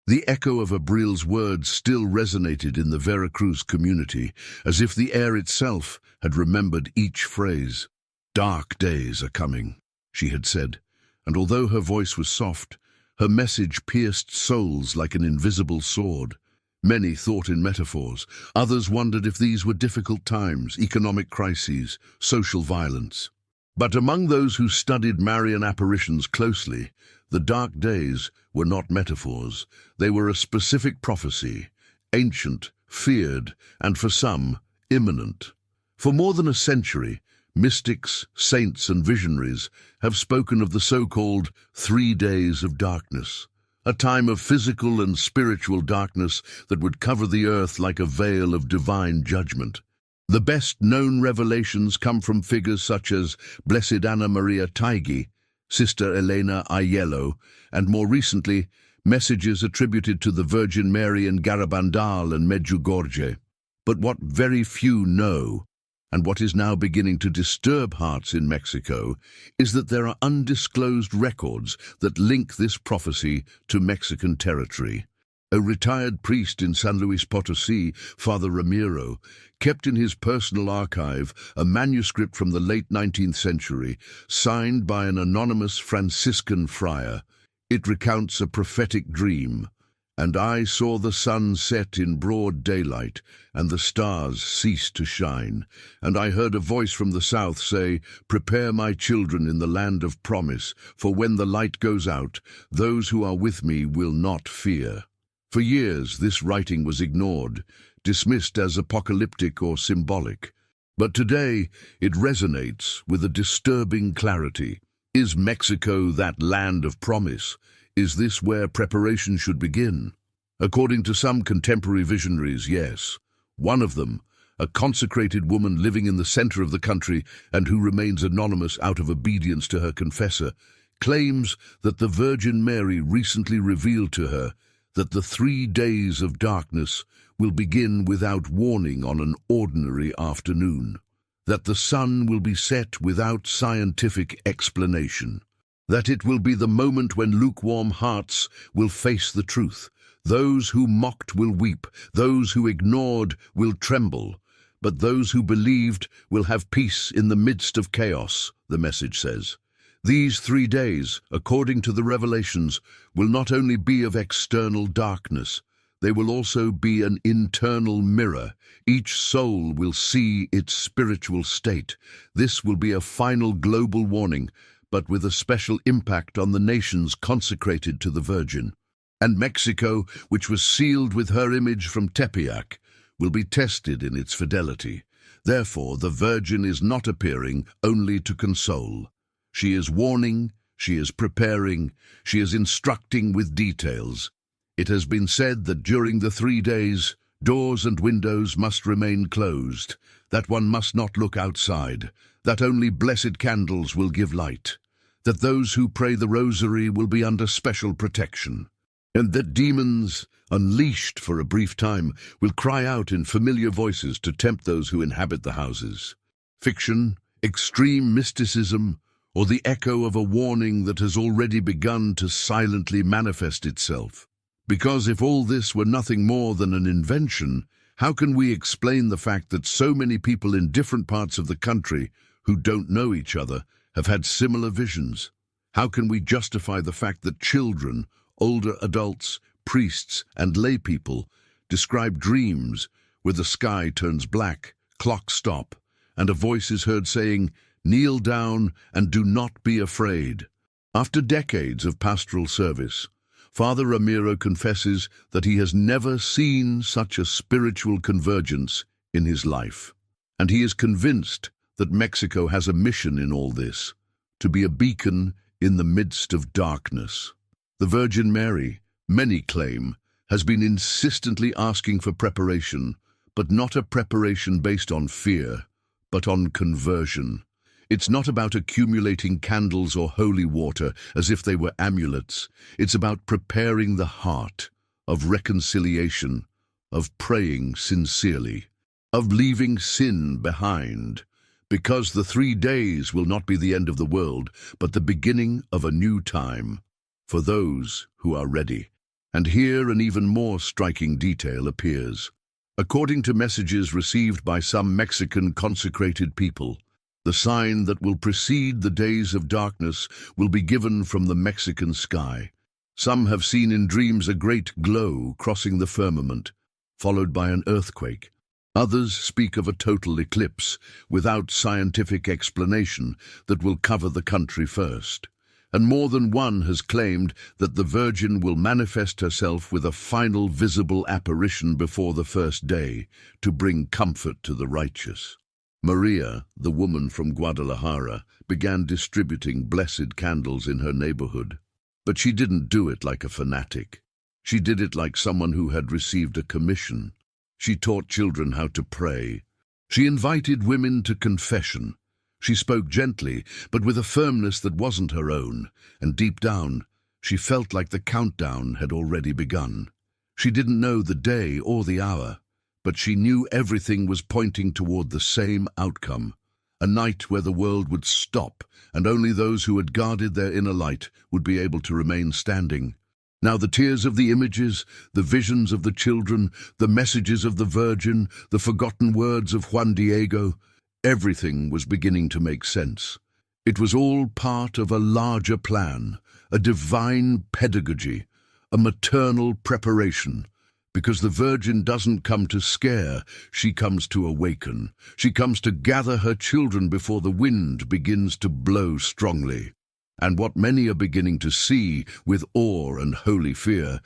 The echo of Abril's words still resonated in the Veracruz community, as if the air itself had remembered each phrase. "Dark days are coming," she had said, and although her voice was soft, her message pierced souls like an invisible sword. Many thought in metaphors. Others wondered if these were difficult times, economic crises, social violence. But among those who studied Marian apparitions closely, the dark days were not metaphors. They were a specific prophecy, ancient, feared, and for some, imminent. For more than a century, mystics, saints, and visionaries have spoken of the so-called 3 days of darkness, a time of physical and spiritual darkness that would cover the earth like a veil of divine judgment. The best-known revelations come from figures such as Blessed Anna Maria Taigi, Sister Elena Aiello, and more recently, messages attributed to the Virgin Mary in Garabandal and Medjugorje. But what very few know, and what is now beginning to disturb hearts in Mexico, is that there are undisclosed records that link this prophecy to Mexican territory. A retired priest in San Luis Potosí, Father Ramiro, kept in his personal archive a manuscript from the late 19th century, signed by an anonymous Franciscan friar. It recounts a prophetic dream. "And I saw the sun set in broad daylight, and the stars cease to shine. And I heard a voice from the south say, 'Prepare my children in the land of promise, for when the light goes out, those who are with me will not fear.'" For years, this writing was ignored, dismissed as apocalyptic or symbolic. But today, it resonates with a disturbing clarity. Is Mexico that land of promise? Is this where preparation should begin? According to some contemporary visionaries, yes. One of them, a consecrated woman living in the center of the country and who remains anonymous out of obedience to her confessor, claims that the Virgin Mary recently revealed to her that the 3 days of darkness will begin without warning on an ordinary afternoon, that the sun will be set without scientific explanation, that it will be the moment when lukewarm hearts will face the truth. Those who mocked will weep, those who ignored will tremble, but those who believed will have peace in the midst of chaos, the message says. These 3 days, according to the revelations, will not only be of external darkness, they will also be an internal mirror. Each soul will see its spiritual state. This will be a final global warning, but with a special impact on the nations consecrated to the Virgin. And Mexico, which was sealed with her image from Tepeyac, will be tested in its fidelity. Therefore, the Virgin is not appearing only to console. She is warning, she is preparing, she is instructing with details. It has been said that during the 3 days, doors and windows must remain closed, that one must not look outside, that only blessed candles will give light, that those who pray the rosary will be under special protection, and that demons, unleashed for a brief time, will cry out in familiar voices to tempt those who inhabit the houses. Fiction, extreme mysticism, or the echo of a warning that has already begun to silently manifest itself. Because if all this were nothing more than an invention, how can we explain the fact that so many people in different parts of the country who don't know each other have had similar visions? How can we justify the fact that children, older adults, priests, and lay people describe dreams where the sky turns black, clocks stop, and a voice is heard saying, "Kneel down and do not be afraid"? After decades of pastoral service, Father Ramiro confesses that he has never seen such a spiritual convergence in his life. And he is convinced that Mexico has a mission in all this, to be a beacon in the midst of darkness. The Virgin Mary, many claim, has been insistently asking for preparation, but not a preparation based on fear, but on conversion. It's not about accumulating candles or holy water as if they were amulets. It's about preparing the heart, of reconciliation, of praying sincerely, of leaving sin behind. Because the 3 days will not be the end of the world, but the beginning of a new time for those who are ready. And here an even more striking detail appears. According to messages received by some Mexican consecrated people, the sign that will precede the days of darkness will be given from the Mexican sky. Some have seen in dreams a great glow crossing the firmament, followed by an earthquake. Others speak of a total eclipse, without scientific explanation, that will cover the country first. And more than one has claimed that the Virgin will manifest herself with a final visible apparition before the first day, to bring comfort to the righteous. Maria, the woman from Guadalajara, began distributing blessed candles in her neighborhood. But she didn't do it like a fanatic. She did it like someone who had received a commission. She taught children how to pray. She invited women to confession. She spoke gently, but with a firmness that wasn't her own, and deep down, she felt like the countdown had already begun. She didn't know the day or the hour, but she knew everything was pointing toward the same outcome, a night where the world would stop, and only those who had guarded their inner light would be able to remain standing. Now the tears of the images, the visions of the children, the messages of the Virgin, the forgotten words of Juan Diego, everything was beginning to make sense. It was all part of a larger plan, a divine pedagogy, a maternal preparation. Because the Virgin doesn't come to scare, she comes to awaken. She comes to gather her children before the wind begins to blow strongly. And what many are beginning to see with awe and holy fear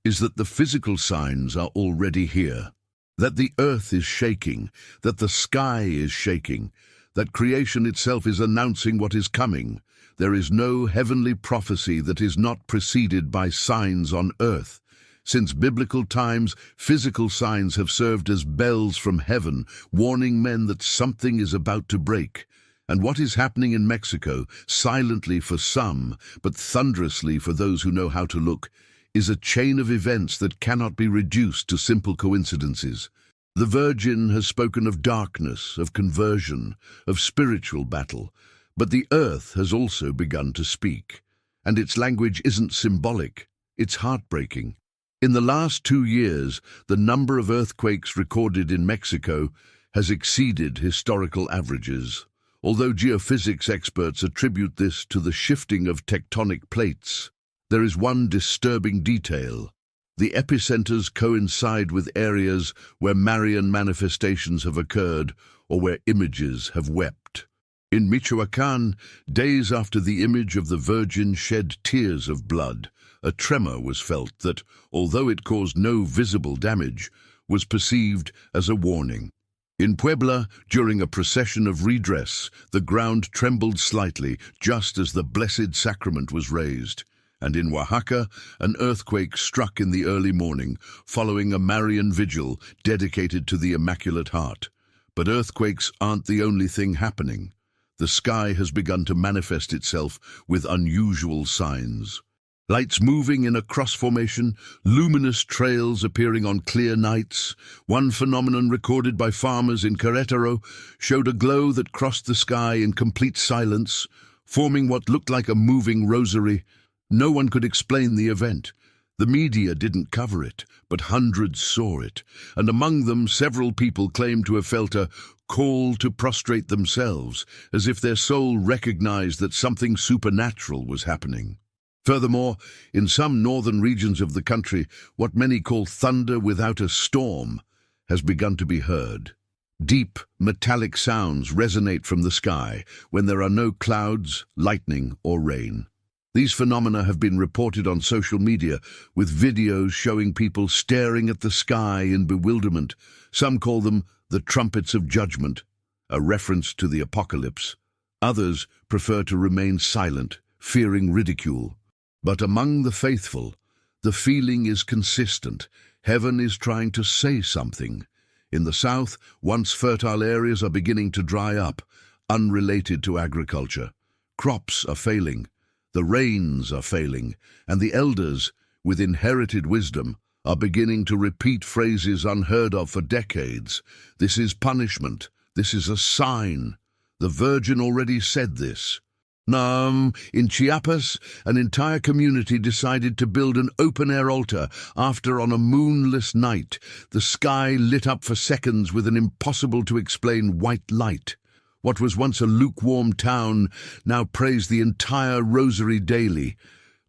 is that the physical signs are already here. That the earth is shaking, that the sky is shaking, that creation itself is announcing what is coming. There is no heavenly prophecy that is not preceded by signs on earth. Since biblical times, physical signs have served as bells from heaven, warning men that something is about to break. And what is happening in Mexico, silently for some, but thunderously for those who know how to look, is a chain of events that cannot be reduced to simple coincidences. The Virgin has spoken of darkness, of conversion, of spiritual battle, but the earth has also begun to speak. And its language isn't symbolic, it's heartbreaking. In the last 2 years, the number of earthquakes recorded in Mexico has exceeded historical averages. Although geophysics experts attribute this to the shifting of tectonic plates, there is one disturbing detail. The epicenters coincide with areas where Marian manifestations have occurred or where images have wept. In Michoacán, days after the image of the Virgin shed tears of blood, a tremor was felt that, although it caused no visible damage, was perceived as a warning. In Puebla, during a procession of redress, the ground trembled slightly just as the Blessed Sacrament was raised. And in Oaxaca, an earthquake struck in the early morning, following a Marian vigil dedicated to the Immaculate Heart. But earthquakes aren't the only thing happening. The sky has begun to manifest itself with unusual signs. Lights moving in a cross formation, luminous trails appearing on clear nights. One phenomenon recorded by farmers in Querétaro showed a glow that crossed the sky in complete silence, forming what looked like a moving rosary. No one could explain the event. The media didn't cover it, but hundreds saw it, and among them several people claimed to have felt a call to prostrate themselves, as if their soul recognized that something supernatural was happening. Furthermore, in some northern regions of the country, what many call thunder without a storm has begun to be heard. Deep, metallic sounds resonate from the sky when there are no clouds, lightning, or rain. These phenomena have been reported on social media, with videos showing people staring at the sky in bewilderment. Some call them the trumpets of judgment, a reference to the apocalypse. Others prefer to remain silent, fearing ridicule. But among the faithful, The feeling is consistent. Heaven is trying to say something. In the south, once fertile areas are beginning to dry up, unrelated to agriculture. Crops are failing, the rains are failing, and the elders, with inherited wisdom, are beginning to repeat phrases unheard of for decades. This is punishment. This is a sign. The Virgin already said this. In Chiapas, an entire community decided to build an open-air altar after, on a moonless night, the sky lit up for seconds with an impossible-to-explain white light. What was once a lukewarm town now prays the entire rosary daily,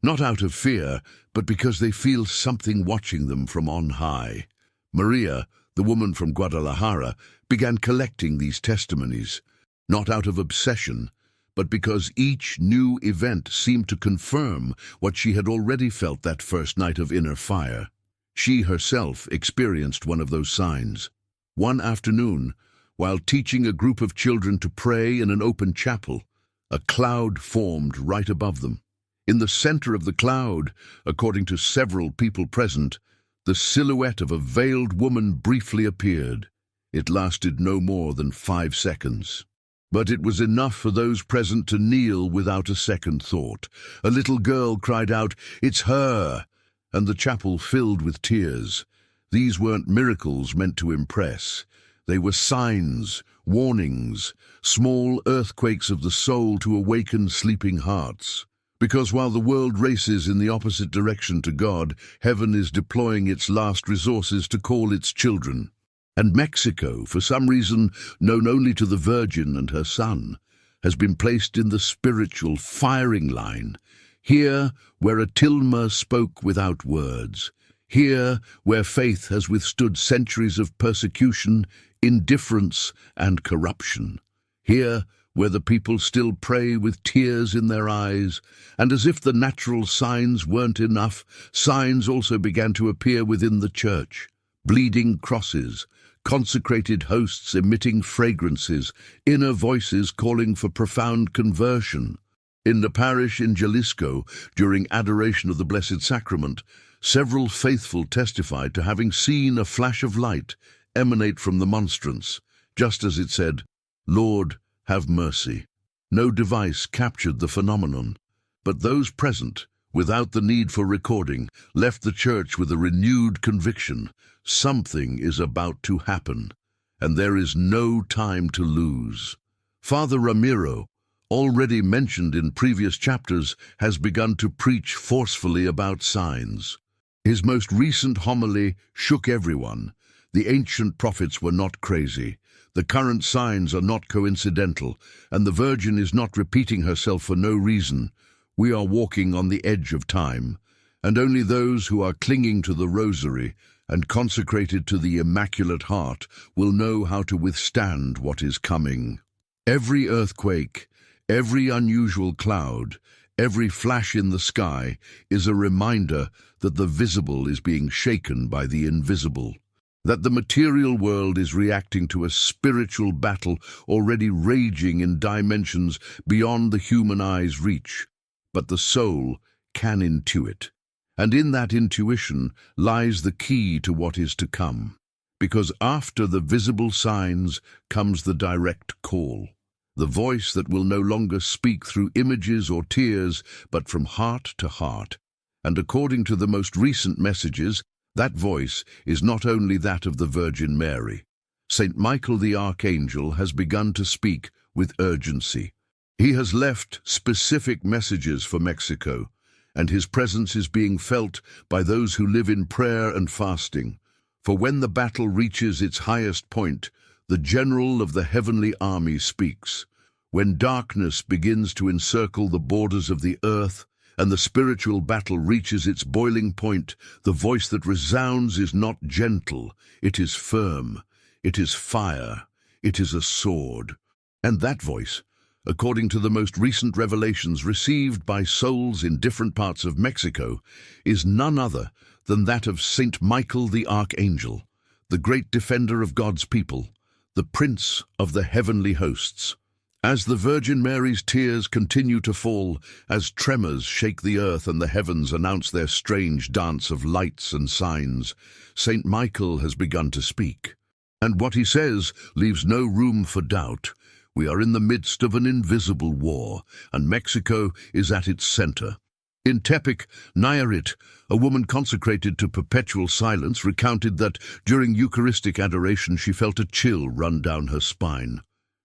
not out of fear, but because they feel something watching them from on high. Maria, the woman from Guadalajara, began collecting these testimonies, not out of obsession, but because each new event seemed to confirm what she had already felt that first night of inner fire. She herself experienced one of those signs. One afternoon, while teaching a group of children to pray in an open chapel, a cloud formed right above them. In the center of the cloud, according to several people present, the silhouette of a veiled woman briefly appeared. It lasted no more than 5 seconds. But it was enough for those present to kneel without a second thought. A little girl cried out, "It's her!" and the chapel filled with tears. These weren't miracles meant to impress. They were signs, warnings, small earthquakes of the soul to awaken sleeping hearts. Because while the world races in the opposite direction to God, heaven is deploying its last resources to call its children. And Mexico, for some reason known only to the Virgin and her Son, has been placed in the spiritual firing line. Here, where a Tilma spoke without words. Here, where faith has withstood centuries of persecution, indifference, and corruption. Here, where the people still pray with tears in their eyes, and as if the natural signs weren't enough, signs also began to appear within the church. Bleeding crosses, consecrated hosts emitting fragrances, inner voices calling for profound conversion. In the parish in Jalisco, during adoration of the Blessed Sacrament, several faithful testified to having seen a flash of light emanate from the monstrance, just as it said, "Lord, have mercy." No device captured the phenomenon, but those present, without the need for recording, left the church with a renewed conviction. Something is about to happen, and there is no time to lose. Father Ramiro, already mentioned in previous chapters, has begun to preach forcefully about signs. His most recent homily shook everyone. The ancient prophets were not crazy. The current signs are not coincidental, and the Virgin is not repeating herself for no reason. We are walking on the edge of time, and only those who are clinging to the rosary and consecrated to the Immaculate Heart will know how to withstand what is coming. Every earthquake, every unusual cloud, every flash in the sky is a reminder that the visible is being shaken by the invisible, that the material world is reacting to a spiritual battle already raging in dimensions beyond the human eye's reach. But the soul can intuit. And in that intuition lies the key to what is to come. Because after the visible signs comes the direct call. The voice that will no longer speak through images or tears, but from heart to heart. And according to the most recent messages, that voice is not only that of the Virgin Mary. Saint Michael the Archangel has begun to speak with urgency. He has left specific messages for Mexico, and his presence is being felt by those who live in prayer and fasting. For when the battle reaches its highest point, the general of the heavenly army speaks. When darkness begins to encircle the borders of the earth, and the spiritual battle reaches its boiling point, the voice that resounds is not gentle, it is firm, it is fire, it is a sword. And that voice, according to the most recent revelations received by souls in different parts of Mexico, is none other than that of Saint Michael the Archangel, the great defender of God's people, the Prince of the heavenly hosts. As the Virgin Mary's tears continue to fall, as tremors shake the earth and the heavens announce their strange dance of lights and signs, Saint Michael has begun to speak. And what he says leaves no room for doubt. We are in the midst of an invisible war, and Mexico is at its center. In Tepic, Nayarit, a woman consecrated to perpetual silence recounted that during Eucharistic adoration she felt a chill run down her spine.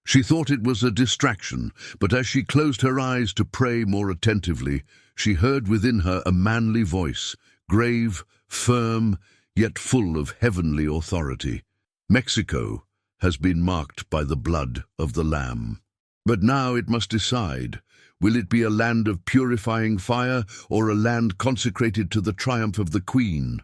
She thought it was a distraction, but as she closed her eyes to pray more attentively, she heard within her a manly voice, grave, firm, yet full of heavenly authority. Mexico has been marked by the blood of the Lamb. But now it must decide, will it be a land of purifying fire or a land consecrated to the triumph of the Queen?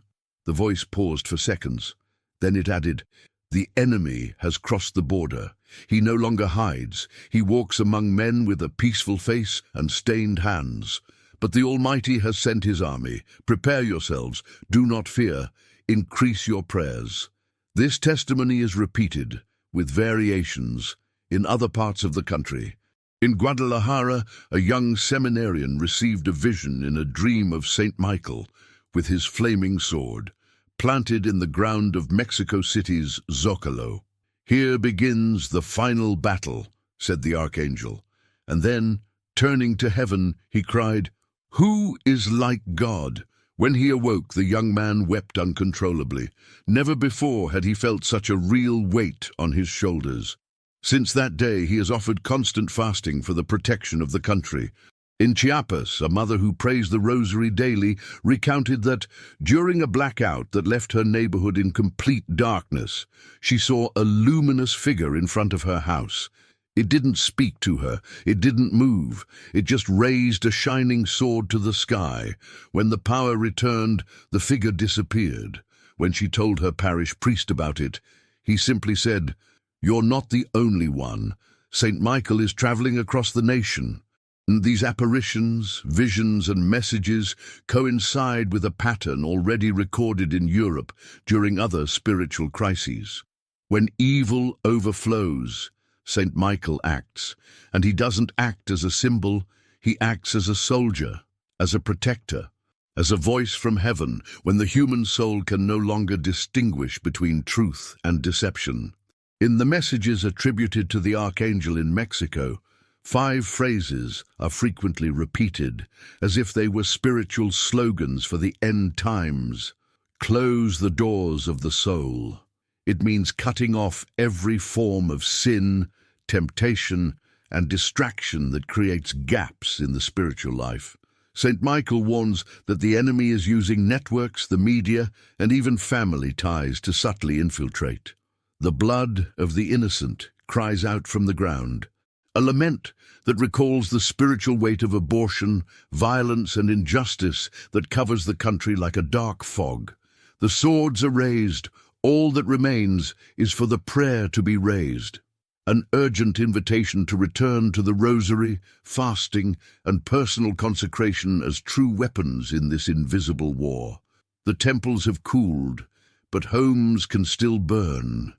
The voice paused for seconds. Then it added, the enemy has crossed the border. He no longer hides. He walks among men with a peaceful face and stained hands. But the Almighty has sent his army. Prepare yourselves. Do not fear. Increase your prayers. This testimony is repeated, with variations, in other parts of the country. In Guadalajara, a young seminarian received a vision in a dream of Saint Michael, with his flaming sword, planted in the ground of Mexico City's Zocalo. Here begins the final battle, said the archangel, and then, turning to heaven, he cried, Who is like God? When he awoke, the young man wept uncontrollably. Never before had he felt such a real weight on his shoulders. Since that day, he has offered constant fasting for the protection of the country. In Chiapas, a mother who prays the rosary daily recounted that during a blackout that left her neighborhood in complete darkness, she saw a luminous figure in front of her house. It didn't speak to her, it didn't move, it just raised a shining sword to the sky. When the power returned, the figure disappeared. When she told her parish priest about it, he simply said, You're not the only one. Saint Michael is traveling across the nation. And these apparitions, visions, and messages coincide with a pattern already recorded in Europe during other spiritual crises. When evil overflows, Saint Michael acts, and he doesn't act as a symbol, he acts as a soldier, as a protector, as a voice from heaven when the human soul can no longer distinguish between truth and deception. In the messages attributed to the archangel in Mexico, 5 phrases are frequently repeated, as if they were spiritual slogans for the end times. Close the doors of the soul. It means cutting off every form of sin, temptation, and distraction that creates gaps in the spiritual life. St. Michael warns that the enemy is using networks, the media, and even family ties to subtly infiltrate. The blood of the innocent cries out from the ground. A lament that recalls the spiritual weight of abortion, violence, and injustice that covers the country like a dark fog. The swords are raised. All that remains is for the prayer to be raised. An urgent invitation to return to the rosary, fasting, and personal consecration as true weapons in this invisible war. The temples have cooled, but homes can still burn.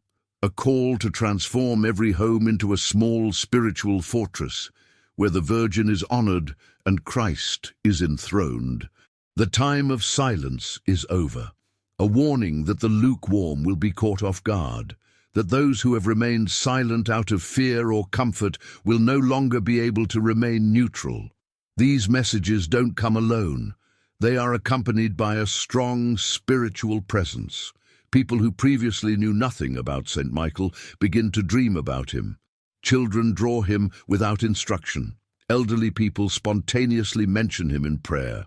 A call to transform every home into a small spiritual fortress, where the Virgin is honored and Christ is enthroned. The time of silence is over. A warning that the lukewarm will be caught off guard, that those who have remained silent out of fear or comfort will no longer be able to remain neutral. These messages don't come alone. They are accompanied by a strong spiritual presence. People who previously knew nothing about St. Michael begin to dream about him. Children draw him without instruction. Elderly people spontaneously mention him in prayer.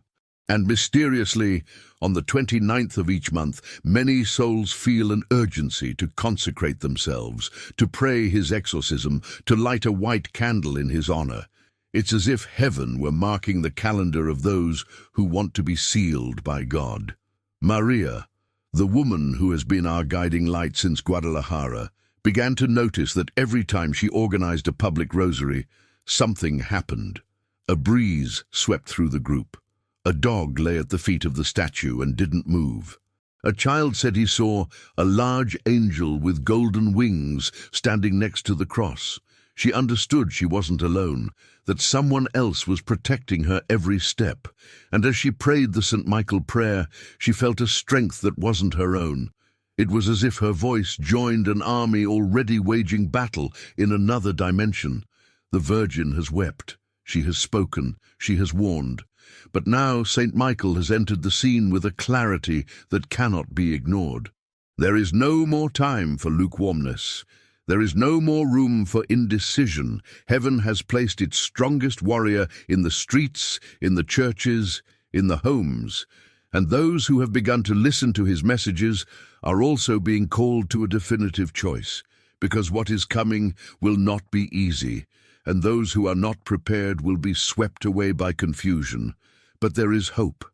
And mysteriously, on the 29th of each month, many souls feel an urgency to consecrate themselves, to pray his exorcism, to light a white candle in his honor. It's as if heaven were marking the calendar of those who want to be sealed by God. Maria, the woman who has been our guiding light since Guadalajara, began to notice that every time she organized a public rosary, something happened. A breeze swept through the group. A dog lay at the feet of the statue and didn't move. A child said he saw a large angel with golden wings standing next to the cross. She understood she wasn't alone, that someone else was protecting her every step, and as she prayed the St. Michael prayer, she felt a strength that wasn't her own. It was as if her voice joined an army already waging battle in another dimension. The Virgin has wept, she has spoken, she has warned. But now St. Michael has entered the scene with a clarity that cannot be ignored. There is no more time for lukewarmness. There is no more room for indecision. Heaven has placed its strongest warrior in the streets, in the churches, in the homes. And those who have begun to listen to his messages are also being called to a definitive choice, because what is coming will not be easy, and those who are not prepared will be swept away by confusion. But there is hope,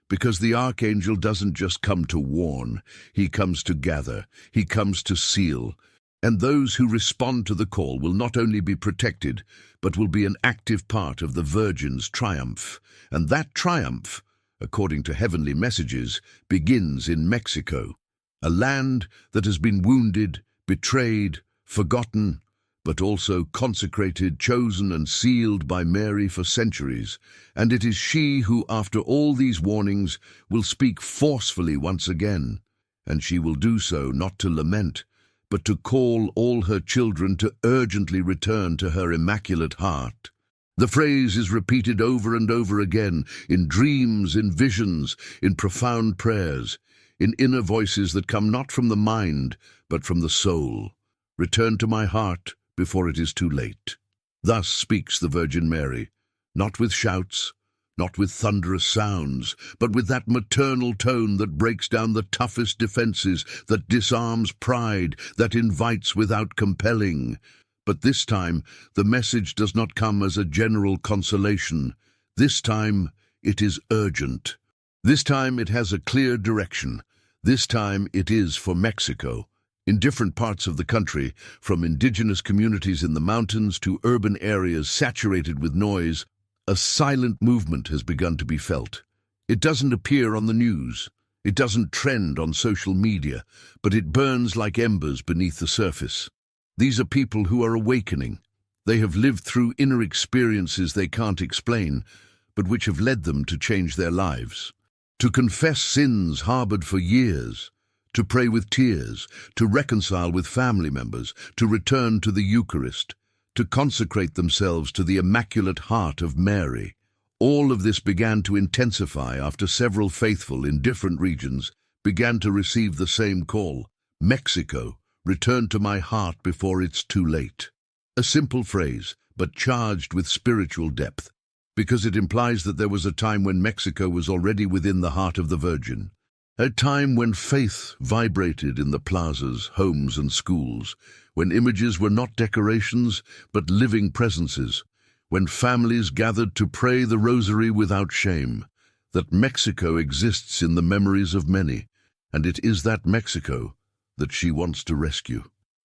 because the archangel doesn't just come to warn, he comes to gather, he comes to seal. And those who respond to the call will not only be protected, but will be an active part of the Virgin's triumph. And that triumph, according to heavenly messages, begins in Mexico, a land that has been wounded, betrayed, forgotten, but also consecrated, chosen and sealed by Mary for centuries. And it is she who, after all these warnings, will speak forcefully once again. And she will do so not to lament, but to call all her children to urgently return to her immaculate heart. The phrase is repeated over and over again, in dreams, in visions, in profound prayers, in inner voices that come not from the mind, but from the soul. Return to my heart before it is too late. Thus speaks the Virgin Mary, not with shouts, not with thunderous sounds, but with that maternal tone that breaks down the toughest defenses, that disarms pride, that invites without compelling. But this time, the message does not come as a general consolation. This time, it is urgent. This time, it has a clear direction. This time, it is for Mexico. In different parts of the country, from indigenous communities in the mountains to urban areas saturated with noise, a silent movement has begun to be felt. It doesn't appear on the news. It doesn't trend on social media, but it burns like embers beneath the surface. These are people who are awakening. They have lived through inner experiences they can't explain, but which have led them to change their lives. To confess sins harbored for years, to pray with tears, to reconcile with family members, to return to the Eucharist, to consecrate themselves to the Immaculate Heart of Mary. All of this began to intensify after several faithful in different regions began to receive the same call. Mexico, return to my heart before it's too late. A simple phrase, but charged with spiritual depth, because it implies that there was a time when Mexico was already within the heart of the Virgin. A time when faith vibrated in the plazas, homes and schools, when images were not decorations but living presences, when families gathered to pray the rosary without shame. That Mexico exists in the memories of many, and it is that Mexico that she wants to rescue.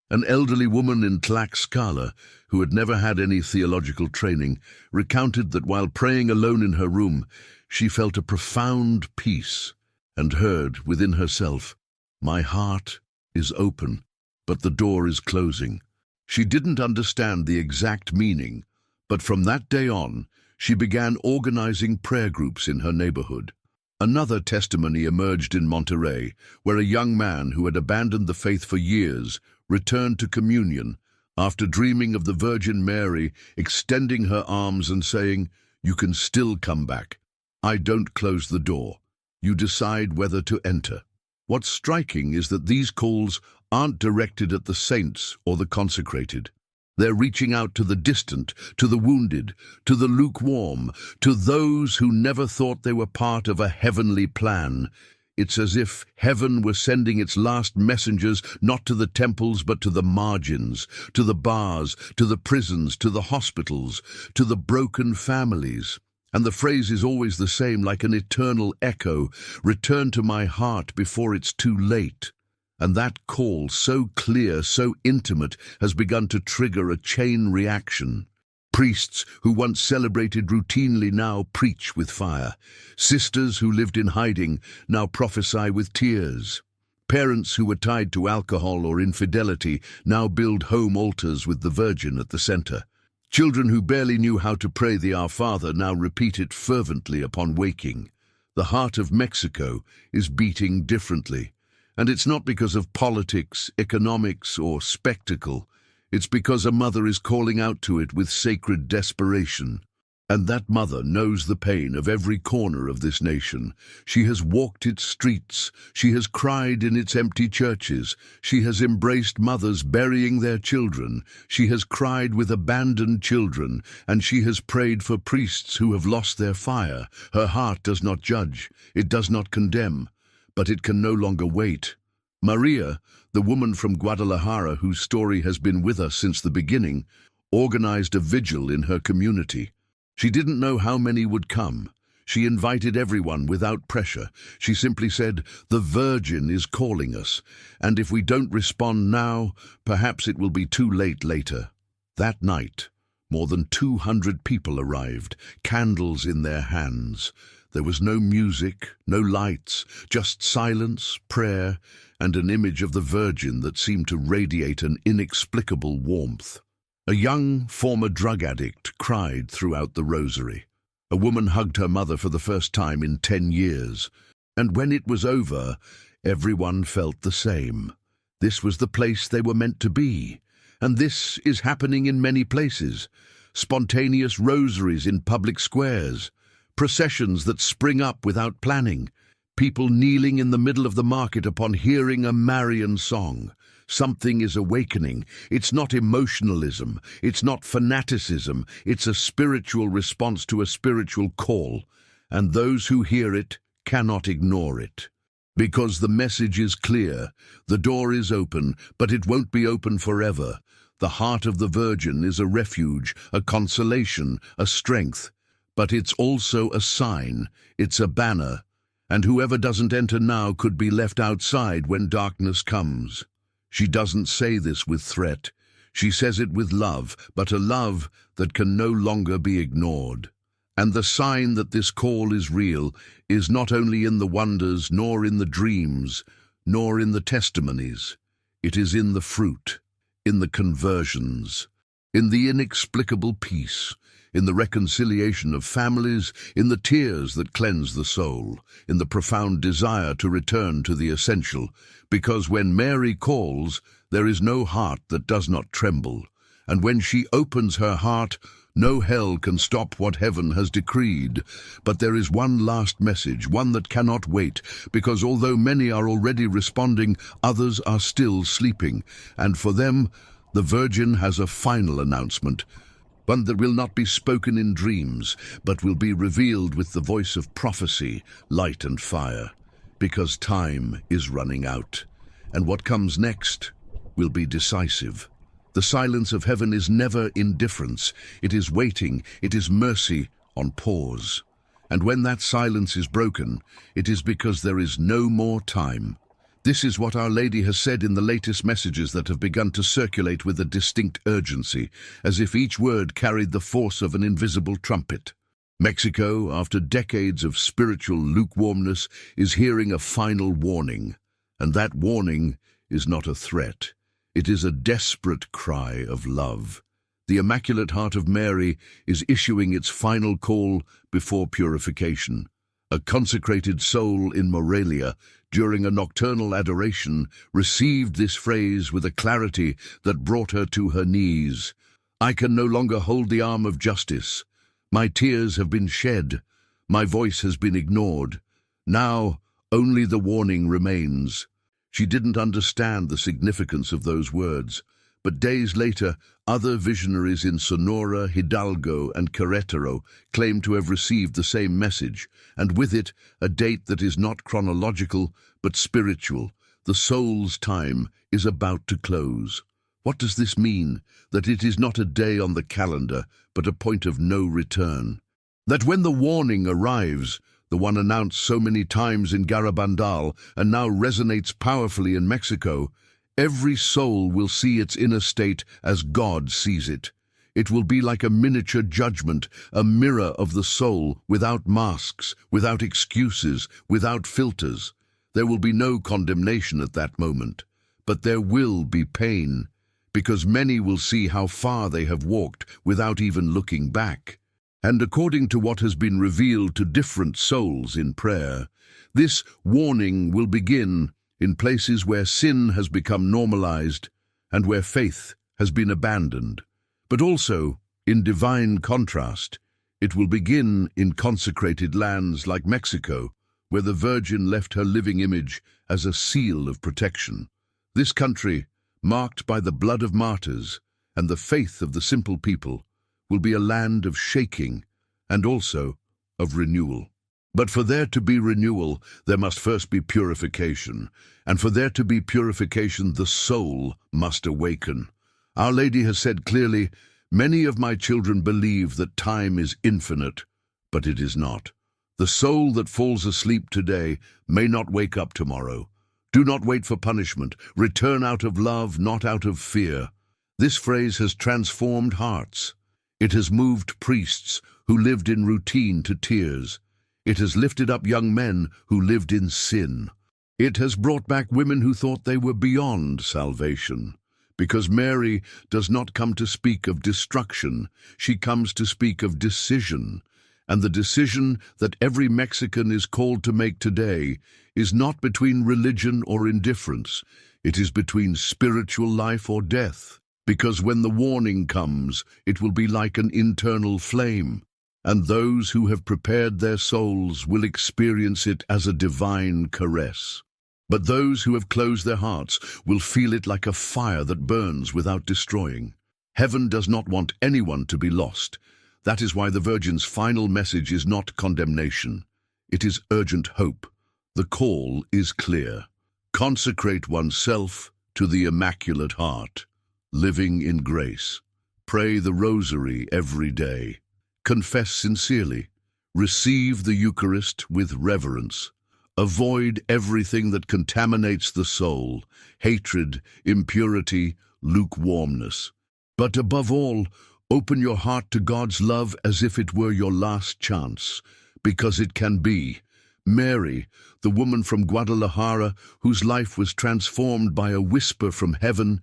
An elderly woman in Tlaxcala, who had never had any theological training, recounted that while praying alone in her room, she felt a profound peace and heard within herself, "My heart is open, but the door is closing." She didn't understand the exact meaning, but from that day on, she began organizing prayer groups in her neighborhood. Another testimony emerged in Monterrey, where a young man who had abandoned the faith for years returned to communion after dreaming of the Virgin Mary extending her arms and saying, "You can still come back. I don't close the door. You decide whether to enter." What's striking is that these calls aren't directed at the saints or the consecrated. They're reaching out to the distant, to the wounded, to the lukewarm, to those who never thought they were part of a heavenly plan. It's as if heaven were sending its last messengers not to the temples but to the margins, to the bars, to the prisons, to the hospitals, to the broken families. And the phrase is always the same, like an eternal echo, "Return to my heart before it's too late." And that call, so clear, so intimate, has begun to trigger a chain reaction. Priests who once celebrated routinely now preach with fire. Sisters who lived in hiding now prophesy with tears. Parents who were tied to alcohol or infidelity now build home altars with the Virgin at the center. Children who barely knew how to pray the Our Father now repeat it fervently upon waking. The heart of Mexico is beating differently. And it's not because of politics, economics, or spectacle. It's because a mother is calling out to it with sacred desperation. And that mother knows the pain of every corner of this nation. She has walked its streets. She has cried in its empty churches. She has embraced mothers burying their children. She has cried with abandoned children, and she has prayed for priests who have lost their fire. Her heart does not judge. It does not condemn. But it can no longer wait. Maria, the woman from Guadalajara whose story has been with us since the beginning, organized a vigil in her community. She didn't know how many would come. She invited everyone without pressure. She simply said, "The Virgin is calling us, and if we don't respond now, perhaps it will be too late later." That night, more than 200 people arrived, candles in their hands. There was no music, no lights, just silence, prayer, and an image of the Virgin that seemed to radiate an inexplicable warmth. A young former drug addict cried throughout the rosary. A woman hugged her mother for the first time in 10 years. And when it was over, everyone felt the same. This was the place they were meant to be. And this is happening in many places. Spontaneous rosaries in public squares. Processions that spring up without planning. People kneeling in the middle of the market upon hearing a Marian song. Something is awakening. It's not emotionalism. It's not fanaticism. It's a spiritual response to a spiritual call. And those who hear it cannot ignore it. Because the message is clear. The door is open, but it won't be open forever. The heart of the Virgin is a refuge, a consolation, a strength. But it's also a sign. It's a banner. And whoever doesn't enter now could be left outside when darkness comes. She doesn't say this with threat. She says it with love, but a love that can no longer be ignored. And the sign that this call is real is not only in the wonders, nor in the dreams, nor in the testimonies. It is in the fruit, in the conversions, in the inexplicable peace, in the reconciliation of families, in the tears that cleanse the soul, in the profound desire to return to the essential. Because when Mary calls, there is no heart that does not tremble. And when she opens her heart, no hell can stop what heaven has decreed. But there is one last message, one that cannot wait, because although many are already responding, others are still sleeping. And for them, the Virgin has a final announcement. One that will not be spoken in dreams, but will be revealed with the voice of prophecy, light and fire. Because time is running out. And what comes next will be decisive. The silence of heaven is never indifference. It is waiting, it is mercy on pause. And when that silence is broken, it is because there is no more time. This is what Our Lady has said in the latest messages that have begun to circulate with a distinct urgency, as if each word carried the force of an invisible trumpet. Mexico, after decades of spiritual lukewarmness, is hearing a final warning. And that warning is not a threat. It is a desperate cry of love. The Immaculate Heart of Mary is issuing its final call before purification. A consecrated soul in Morelia, during a nocturnal adoration, received this phrase with a clarity that brought her to her knees. "I can no longer hold the arm of justice. My tears have been shed. My voice has been ignored. Now only the warning remains." She didn't understand the significance of those words, but days later, other visionaries in Sonora, Hidalgo, and Querétaro claimed to have received the same message, and with it, a date that is not chronological, but spiritual. The soul's time is about to close. What does this mean? That it is not a day on the calendar, but a point of no return. That when the warning arrives, the one announced so many times in Garabandal and now resonates powerfully in Mexico, every soul will see its inner state as God sees it. It will be like a miniature judgment, a mirror of the soul, without masks, without excuses, without filters. There will be no condemnation at that moment, but there will be pain, because many will see how far they have walked without even looking back. And according to what has been revealed to different souls in prayer, this warning will begin in places where sin has become normalized and where faith has been abandoned. But also, in divine contrast, it will begin in consecrated lands like Mexico, where the Virgin left her living image as a seal of protection. This country, marked by the blood of martyrs and the faith of the simple people, will be a land of shaking and also of renewal. But for there to be renewal, there must first be purification, and for there to be purification, the soul must awaken. Our Lady has said clearly, "Many of my children believe that time is infinite, but it is not. The soul that falls asleep today may not wake up tomorrow. Do not wait for punishment. Return out of love, not out of fear." This phrase has transformed hearts. It has moved priests who lived in routine to tears. It has lifted up young men who lived in sin. It has brought back women who thought they were beyond salvation. Because Mary does not come to speak of destruction, she comes to speak of decision. And the decision that every Mexican is called to make today is not between religion or indifference. It is between spiritual life or death. Because when the warning comes, it will be like an internal flame, and those who have prepared their souls will experience it as a divine caress. But those who have closed their hearts will feel it like a fire that burns without destroying. Heaven does not want anyone to be lost. That is why the Virgin's final message is not condemnation. It is urgent hope. The call is clear. Consecrate oneself to the Immaculate Heart, living in grace. Pray the Rosary every day. Confess sincerely. Receive the Eucharist with reverence. Avoid everything that contaminates the soul, hatred, impurity, lukewarmness. But above all, open your heart to God's love as if it were your last chance, because it can be. Mary, the woman from Guadalajara, whose life was transformed by a whisper from heaven,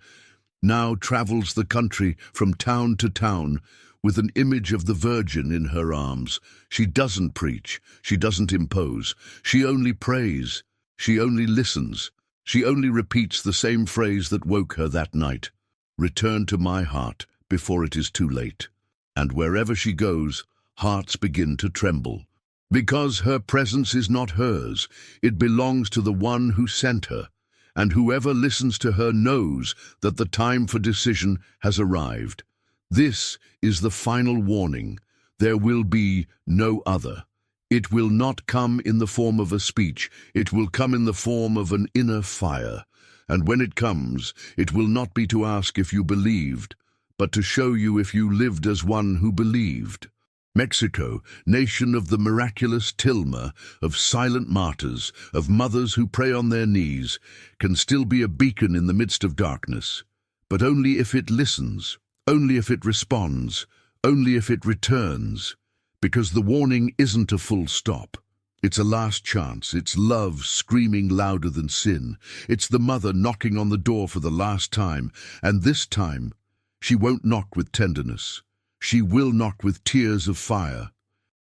now travels the country from town to town with an image of the Virgin in her arms. She doesn't preach, she doesn't impose, she only prays, she only listens, she only repeats the same phrase that woke her that night. Return to my heart before it is too late. And wherever she goes, hearts begin to tremble. Because her presence is not hers, it belongs to the one who sent her. And whoever listens to her knows that the time for decision has arrived. This is the final warning. There will be no other. It will not come in the form of a speech. It will come in the form of an inner fire. And when it comes, it will not be to ask if you believed, but to show you if you lived as one who believed. Mexico, nation of the miraculous tilma, of silent martyrs, of mothers who pray on their knees, can still be a beacon in the midst of darkness, but only if it listens, only if it responds, only if it returns, because the warning isn't a full stop. It's a last chance. It's love screaming louder than sin. It's the mother knocking on the door for the last time, and this time she won't knock with tenderness. She will knock with tears of fire.